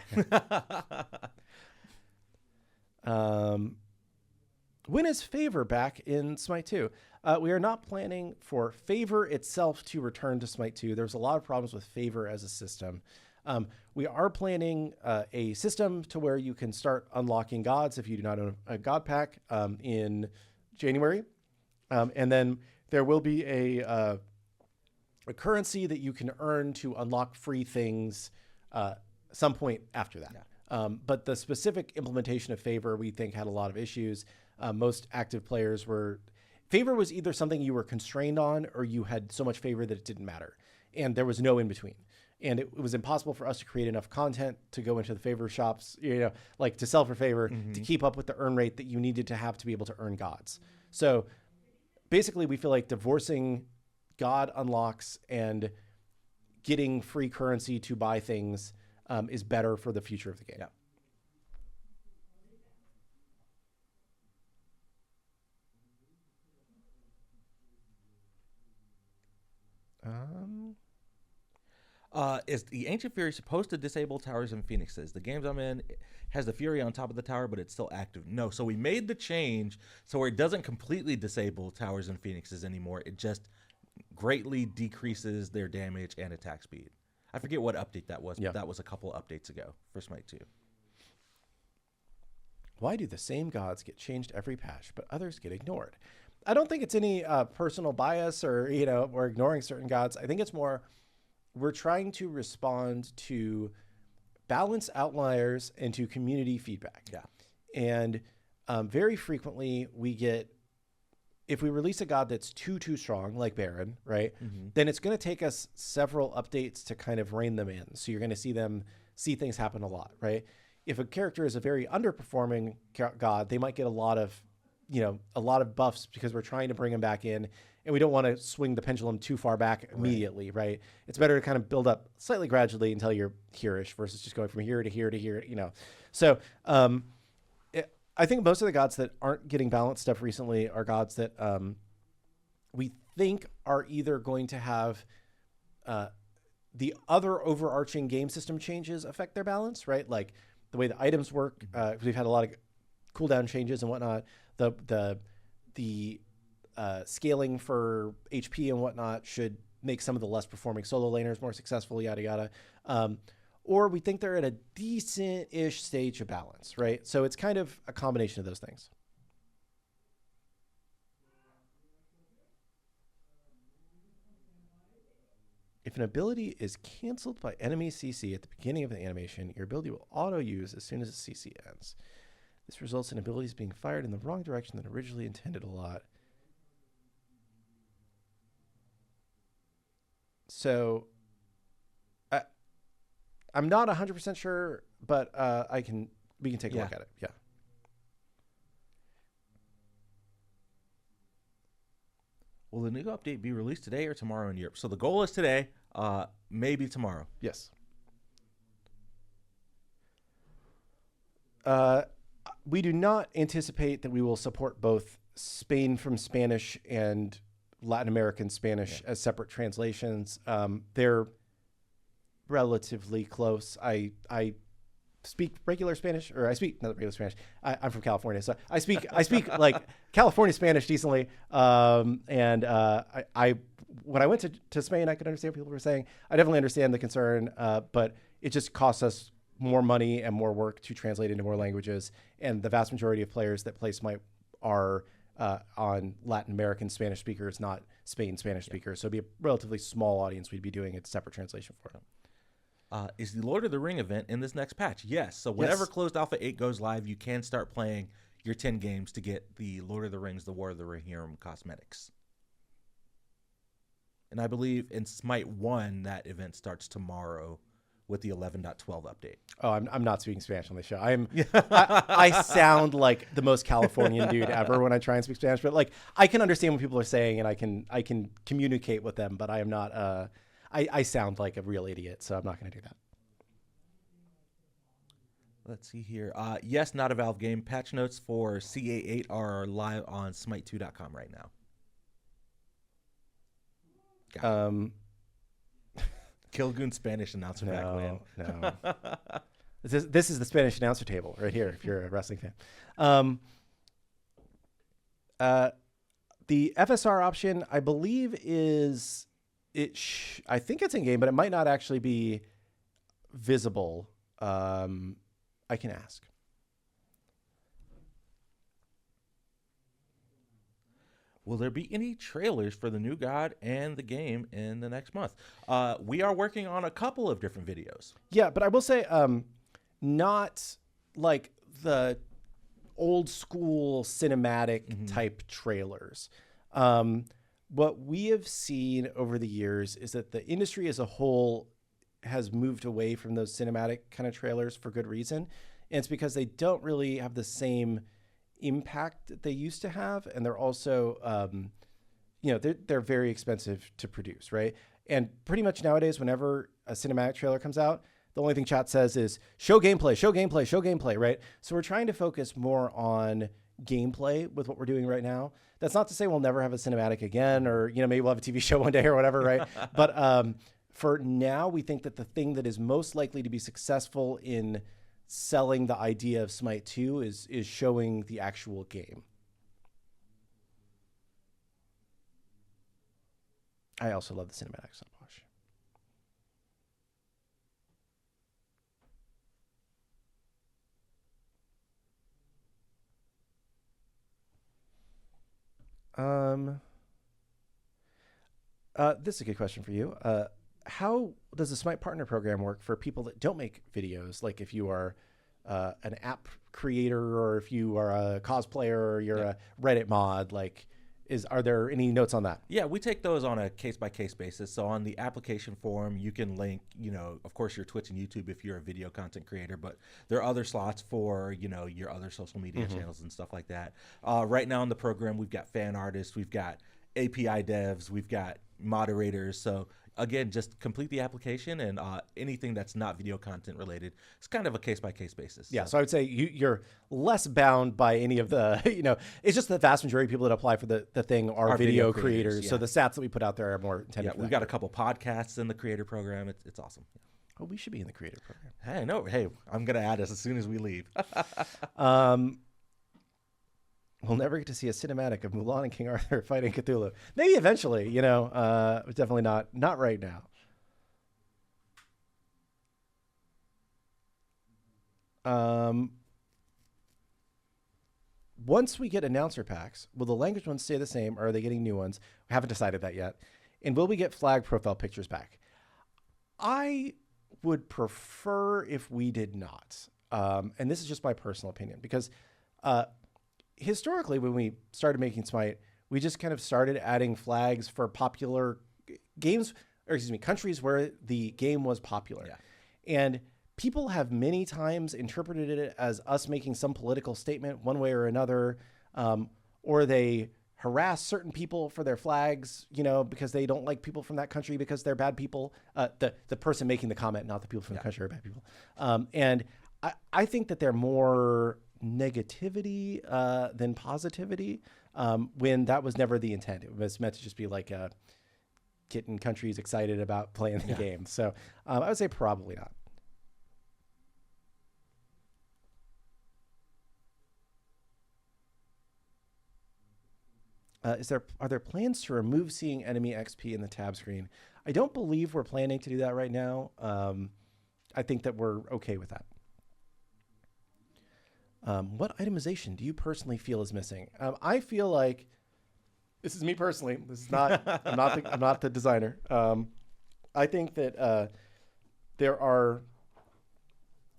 When is Favor back in Smite 2? We are not planning for Favor itself to return to Smite 2. There's a lot of problems with Favor as a system. We are planning a system to where you can start unlocking gods if you do not own a god pack in January. And then there will be a currency that you can earn to unlock free things some point after that. Yeah. But the specific implementation of Favor, we think, had a lot of issues. Most active players were... Favor was either something you were constrained on or you had so much favor that it didn't matter. And there was no in between. And it was impossible for us to create enough content to go into the favor shops, like to sell for favor, to keep up with the earn rate that you needed to have to be able to earn gods. So basically we feel like divorcing god unlocks and getting free currency to buy things is better for the future of the game. Yeah. Is the Ancient Fury supposed to disable towers and phoenixes? The games I'm in has the Fury on top of the tower, but it's still active. No, so we made the change so where it doesn't completely disable towers and phoenixes anymore. It just greatly decreases their damage and attack speed. I forget what update that was, but that was a couple updates ago for Smite 2. Why do the same gods get changed every patch, but others get ignored? I don't think it's any personal bias or, we're ignoring certain gods. I think it's more we're trying to respond to balance outliers and to community feedback. Yeah. And very frequently we get, if we release a god that's too strong, like Baron, right, then it's going to take us several updates to kind of rein them in. So you're going to see things happen a lot, right? If a character is a very underperforming god, they might get a lot of buffs because we're trying to bring them back in, and we don't want to swing the pendulum too far back immediately, right? It's better to kind of build up slightly gradually until you're here-ish versus just going from here to here to here, So I think most of the gods that aren't getting balanced stuff recently are gods that we think are either going to have the other overarching game system changes affect their balance, right? Like the way the items work, because we've had a lot of cooldown changes and whatnot. The scaling for HP and whatnot should make some of the less performing solo laners more successful, yada, yada. Or we think they're at a decent-ish stage of balance, right? So it's kind of a combination of those things. If an ability is canceled by enemy CC at the beginning of the animation, your ability will auto-use as soon as the CC ends. This results in abilities being fired in the wrong direction than originally intended a lot. So I'm not 100% sure, but we can take a look at it. Yeah. Will the new update be released today or tomorrow in Europe? So the goal is today, maybe tomorrow. Yes. We do not anticipate that we will support both Spain from Spanish and Latin American Spanish as separate translations. They're relatively close. I speak regular Spanish, or I speak not regular Spanish. I'm from California, so I speak like California Spanish decently. And when I went to Spain, I could understand what people were saying. I definitely understand the concern, but it just costs us more money and more work to translate into more languages. And the vast majority of players that play Smite are on Latin American Spanish speakers, not Spain Spanish speakers. So it'd be a relatively small audience we'd be doing a separate translation for. Is the Lord of the Ring event in this next patch? Yes. So whenever Closed Alpha 8 goes live, you can start playing your 10 games to get the Lord of the Rings, the War of the Rohirrim cosmetics. And I believe in Smite 1, that event starts tomorrow with the 11.12 update. Oh, I'm not speaking Spanish on the show. I sound like the most Californian dude ever when I try and speak Spanish, but like I can understand what people are saying and I can communicate with them, but I am not I sound like a real idiot, so I'm not going to do that. Let's see here. Yes, not a Valve game. Patch notes for CA8 are live on smite2.com right now. Killgoon Spanish announcer back when. No. This is the Spanish announcer table right here if you're a wrestling fan. The FSR option, I believe, is I think it's in game, but it might not actually be visible. I can ask. Will there be any trailers for the new God and the game in the next month? We are working on a couple of different videos. Yeah, but I will say not like the old school cinematic type trailers. What we have seen over the years is that the industry as a whole has moved away from those cinematic kind of trailers for good reason. And it's because they don't really have the same impact that they used to have, and they're also they're very expensive to produce, right? And pretty much nowadays whenever a cinematic trailer comes out, the only thing chat says is show gameplay, right? So we're trying to focus more on gameplay with what we're doing right now. That's not to say we'll never have a cinematic again, or maybe we'll have a TV show one day or whatever, right? But for now, we think that the thing that is most likely to be successful in selling the idea of Smite 2 is showing the actual game. I also love the cinematics on Bosch. This is a good question for you. How does the Smite Partner Program work for people that don't make videos? Like if you are an app creator, or if you are a cosplayer, or you're a Reddit mod, like are there any notes on that? Yeah, we take those on a case-by-case basis. So on the application form, you can link, of course, your Twitch and YouTube if you're a video content creator, but there are other slots for, your other social media channels and stuff like that. Right now in the program, we've got fan artists, we've got API devs, we've got moderators. So again, just complete the application, and anything that's not video content related, it's kind of a case-by-case basis. Yeah, so I would say you're less bound by any of the, it's just the vast majority of people that apply for the thing are video creators. Yeah. So the stats that we put out there are more intended for we've got a couple podcasts in the creator program. It's awesome. Yeah. Oh, we should be in the creator program. Hey, no, I'm going to add us as soon as we leave. We'll never get to see a cinematic of Mulan and King Arthur fighting Cthulhu. Maybe eventually, definitely not right now. Once we get announcer packs, will the language ones stay the same, or are they getting new ones? We haven't decided that yet. And will we get flag profile pictures back? I would prefer if we did not. And this is just my personal opinion, because historically, when we started making Smite, we just kind of started adding flags for popular games, or countries where the game was popular. Yeah. And people have many times interpreted it as us making some political statement one way or another, or they harass certain people for their flags, because they don't like people from that country because they're bad people. The person making the comment, not the people from the country, are bad people. And I think that they're more negativity than positivity, when that was never the intent. It was meant to just be like getting countries excited about playing the game. So I would say probably not. Are there plans to remove seeing enemy XP in the tab screen? I don't believe we're planning to do that right now. I think that we're okay with that. What itemization do you personally feel is missing? I feel like, this is me personally. This is not. I'm not the designer. I think that there are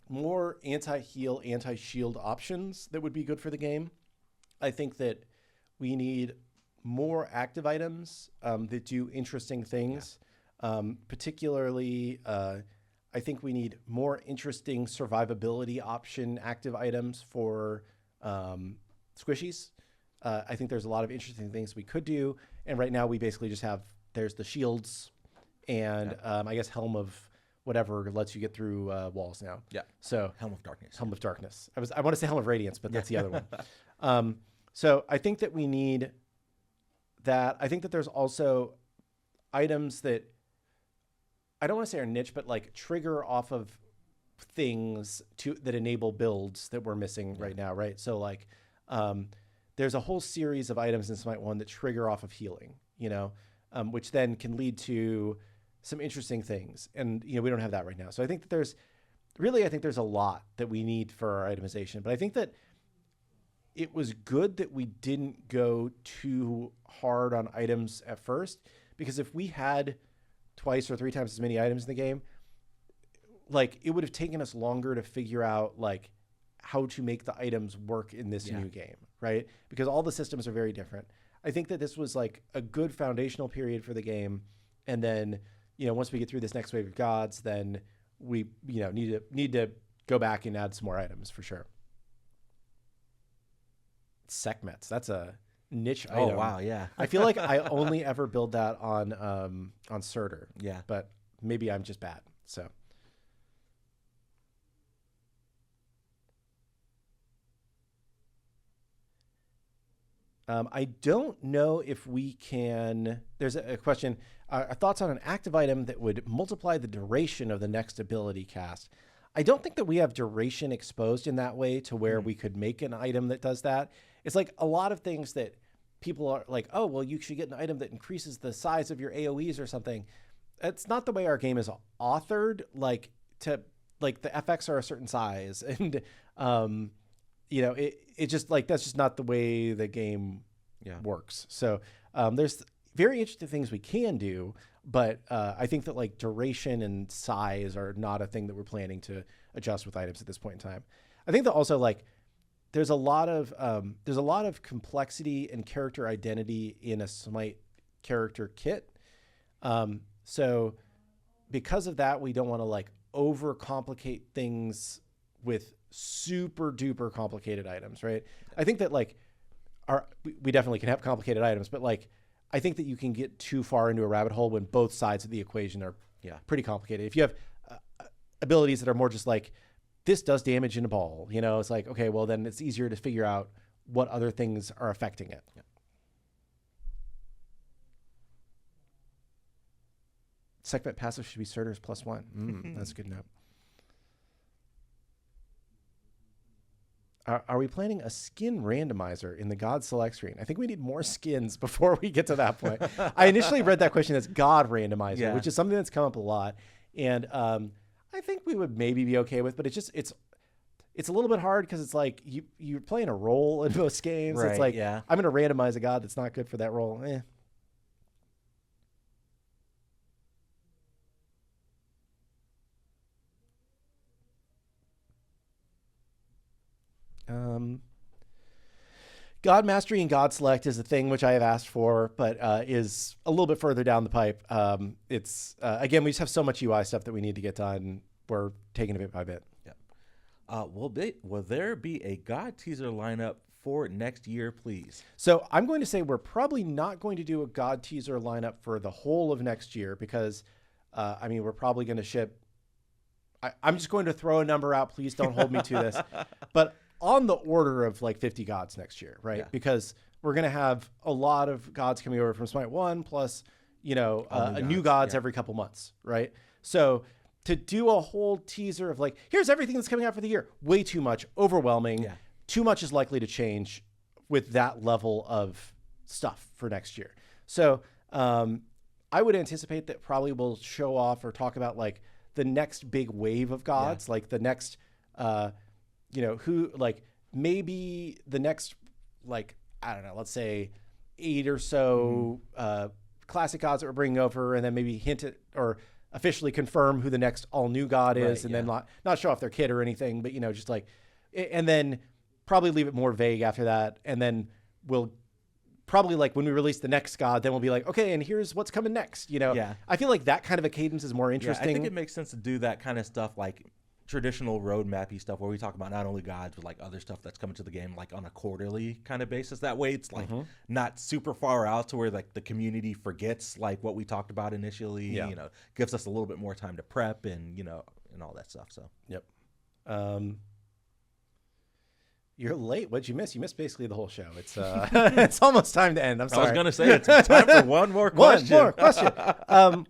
more anti-heal, anti-shield options that would be good for the game. I think that we need more active items that do interesting things. Particularly, I think we need more interesting survivability option active items for squishies. I think there's a lot of interesting things we could do. And right now we basically just have, there's the shields and I guess Helm of whatever lets you get through walls now. Yeah. So Helm of Darkness. Helm of Darkness. I want to say Helm of Radiance, but that's the other one. So I think that we need that. I think that there's also items that I don't want to say are niche, but like trigger off of things that enable builds that we're missing right now, right? So like there's a whole series of items in Smite 1 that trigger off of healing, which then can lead to some interesting things. And, we don't have that right now. So I think that there's a lot that we need for our itemization. But I think that it was good that we didn't go too hard on items at first, because if we had twice or three times as many items in the game, like it would have taken us longer to figure out like how to make the items work in this new game, right? Because all the systems are very different. I think that this was like a good foundational period for the game. And then, once we get through this next wave of gods, then we, need to go back and add some more items for sure. Sekhmets, that's a niche item. Oh wow, yeah. I feel like I only ever build that on Surtur. Yeah. But maybe I'm just bad. So I don't know if we can. There's a question. Our thoughts on an active item that would multiply the duration of the next ability cast. I don't think that we have duration exposed in that way to where we could make an item that does that. It's like a lot of things that people are like, oh, well, you should get an item that increases the size of your AoEs or something. It's not the way our game is authored. Like the FX are a certain size, and it just like that's just not the way the game works. So there's very interesting things we can do, but I think that like duration and size are not a thing that we're planning to adjust with items at this point in time. I think that also like there's a lot of complexity and character identity in a Smite character kit. So because of that, we don't want to like overcomplicate things with super duper complicated items, right? I think that like we definitely can have complicated items, but like I think that you can get too far into a rabbit hole when both sides of the equation are pretty complicated. If you have abilities that are more just like this does damage in a ball, it's like, okay, well then it's easier to figure out what other things are affecting it. Yeah. Segment passive should be Surtur's +1. That's a good note. Are we planning a skin randomizer in the God select screen? I think we need more skins before we get to that point. I initially read that question as God randomizer, which is something that's come up a lot. And I think we would maybe be okay with, but it's a little bit hard because it's like you're playing a role in most games. Right, it's like, I'm going to randomize a God that's not good for that role. God Mastery and God Select is a thing which I have asked for, but is a little bit further down the pipe. It's again, we just have so much UI stuff that we need to get done. We're taking it bit by bit. Yeah. Will there be a God teaser lineup for next year, please? So I'm going to say we're probably not going to do a God teaser lineup for the whole of next year because, we're probably going to ship. I'm just going to throw a number out. Please don't hold me to this, but on the order of like 50 gods next year, right? Yeah. Because we're going to have a lot of gods coming over from Smite 1 plus, new gods every couple months, right? So to do a whole teaser of like, here's everything that's coming out for the year, way too much, overwhelming. Yeah. Too much is likely to change with that level of stuff for next year. So I would anticipate that probably we'll show off or talk about like the next big wave of gods, like the next, who like maybe the next, like, I don't know, let's say 8 or so classic gods that we're bringing over, and then maybe hint at or officially confirm who the next all new god is, and then not show off their kit or anything, but just like, and then probably leave it more vague after that. And then we'll probably like when we release the next god, then we'll be like, okay, and here's what's coming next. I feel like that kind of a cadence is more interesting. I think it makes sense to do that kind of stuff, like traditional roadmappy stuff where we talk about not only gods but like other stuff that's coming to the game like on a quarterly kind of basis. That way it's like not super far out to where like the community forgets like what we talked about initially. Gives us a little bit more time to prep and and all that stuff. So you're late. What'd you miss? You missed basically the whole show. It's it's almost time to end. I'm sorry. I was gonna say it's time for one more question. One more question. I'm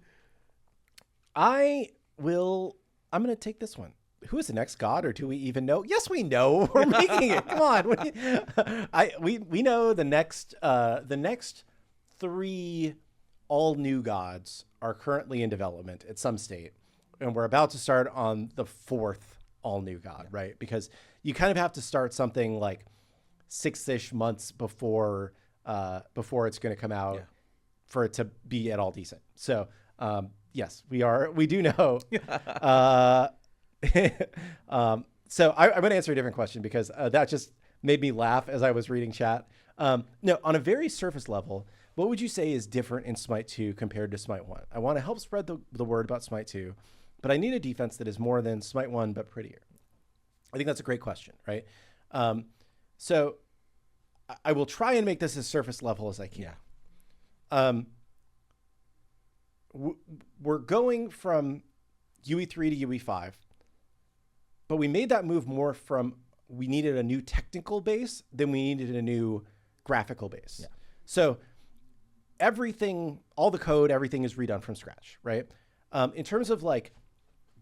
gonna take this one. Who is the next god, or do we even know? Yes, we know. We're making it. Come on. We know the next 3 all new gods are currently in development at some state, and we're about to start on the 4th all new god, right? Because you kind of have to start something like 6-ish months before it's going to come out for it to be at all decent. So yes, we do know. So I'm going to answer a different question because that just made me laugh as I was reading chat. No, on a very surface level, what would you say is different in Smite 2 compared to Smite 1? I want to help spread the word about Smite 2, but I need a defense that is more than Smite 1 but prettier. I think that's a great question, right? So I will try and make this as surface level as I can. We're going from UE3 to UE5, but we made that move more from we needed a new technical base than we needed a new graphical base. Yeah. So everything, all the code, everything is redone from scratch, right? In terms of like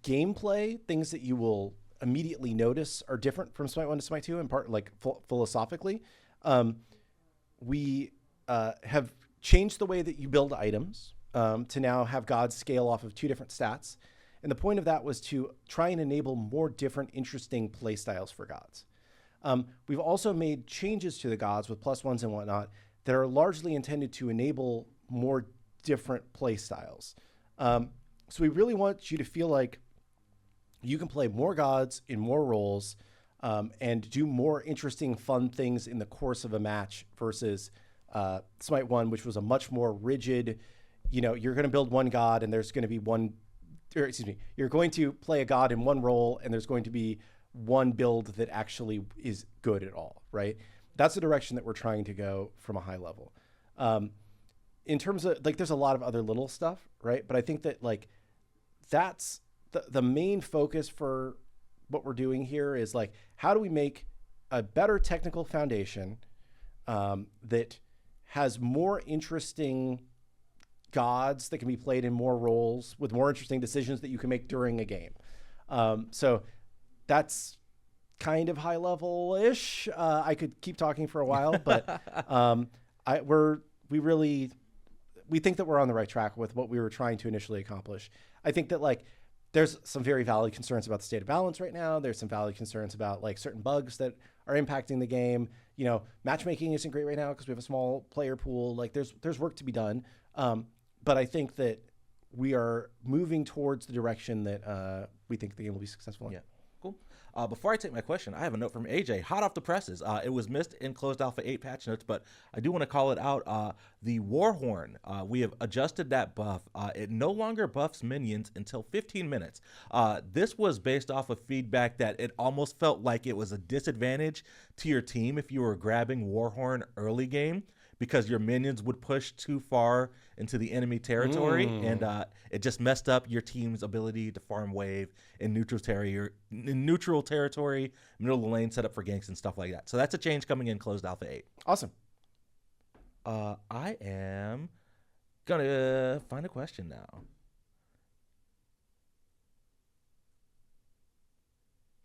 gameplay, things that you will immediately notice are different from Smite 1 to Smite 2 in part, like philosophically. We have changed the way that you build items to now have gods scale off of 2 different stats. And the point of that was to try and enable more different, interesting play styles for gods. We've also made changes to the gods with +1s and whatnot that are largely intended to enable more different play styles. So we really want you to feel like you can play more gods in more roles and do more interesting, fun things in the course of a match versus Smite 1, which was a much more rigid, you're going to build one god and there's going to be you're going to play a god in one role and there's going to be one build that actually is good at all, right? That's the direction that we're trying to go from a high level. In terms of like, there's a lot of other little stuff, right? But I think that like, that's the main focus for what we're doing here is like, how do we make a better technical foundation that has more interesting gods that can be played in more roles with more interesting decisions that you can make during a game. So that's kind of high level ish. I could keep talking for a while, but we think that we're on the right track with what we were trying to initially accomplish. I think that like there's some very valid concerns about the state of balance right now. There's some valid concerns about like certain bugs that are impacting the game. Matchmaking isn't great right now because we have a small player pool. Like there's work to be done. But I think that we are moving towards the direction that we think the game will be successful in. Yeah, cool. Before I take my question, I have a note from AJ, hot off the presses. It was missed in Closed Alpha 8 patch notes, but I do want to call it out. The Warhorn, we have adjusted that buff. It no longer buffs minions until 15 minutes. This was based off of feedback that it almost felt like it was a disadvantage to your team if you were grabbing Warhorn early game, because your minions would push too far into the enemy territory, and it just messed up your team's ability to farm wave in neutral territory, middle of the lane, set up for ganks and stuff like that. So that's a change coming in Closed Alpha 8. Awesome. I am gonna find a question now.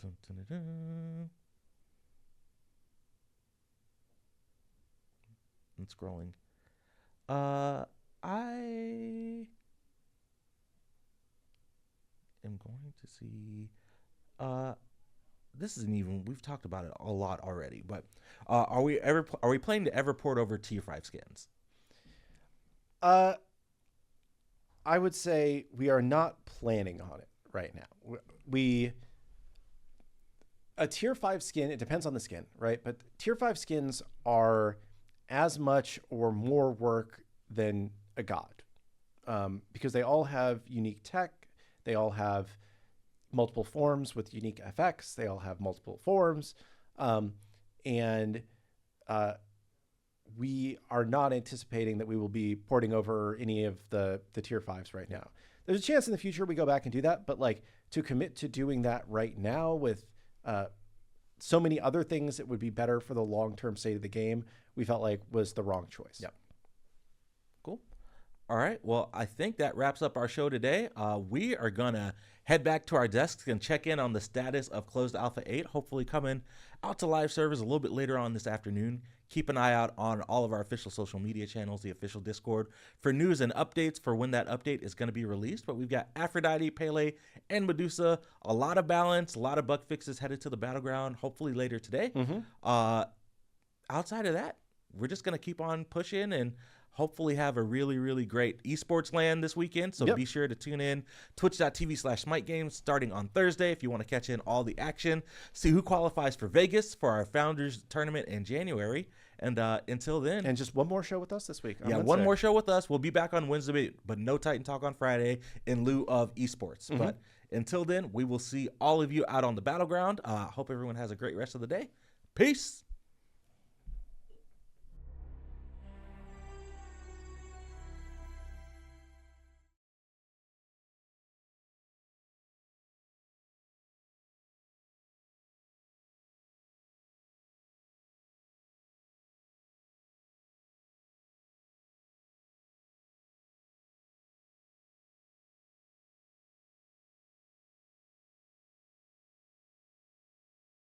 Dun, dun, dun, dun. I'm scrolling. I am going to see. This isn't even. We've talked about it a lot already, but are we planning to ever port over tier 5 skins? I would say we are not planning on it right now. A tier 5 skin. It depends on the skin, right? But tier 5 skins are as much or more work than a god, because they all have unique tech. They all have multiple forms with unique effects. They all have multiple forms. And we are not anticipating that we will be porting over any of the tier 5s right now. There's a chance in the future we go back and do that, but like to commit to doing that right now with so many other things that would be better for the long-term state of the game, we felt like was the wrong choice. Yep. Cool. All right. Well, I think that wraps up our show today. We are going to head back to our desks and check in on the status of Closed Alpha 8, hopefully coming out to live servers a little bit later on this afternoon. Keep an eye out on all of our official social media channels, the official Discord, for news and updates for when that update is going to be released. But we've got Aphrodite, Pele, and Medusa. A lot of balance, a lot of bug fixes headed to the battleground, hopefully later today. Outside of that, we're just going to keep on pushing and hopefully have a really, really great eSports land this weekend. So be sure to tune in twitch.tv/Smite Games starting on Thursday if you want to catch in all the action, see who qualifies for Vegas for our Founders Tournament in January. And until then. And just one more show with us this week. Yeah, one more show with us. We'll be back on Wednesday, but no Titan Talk on Friday in lieu of eSports. But until then, we will see all of you out on the battleground. Hope everyone has a great rest of the day. Peace.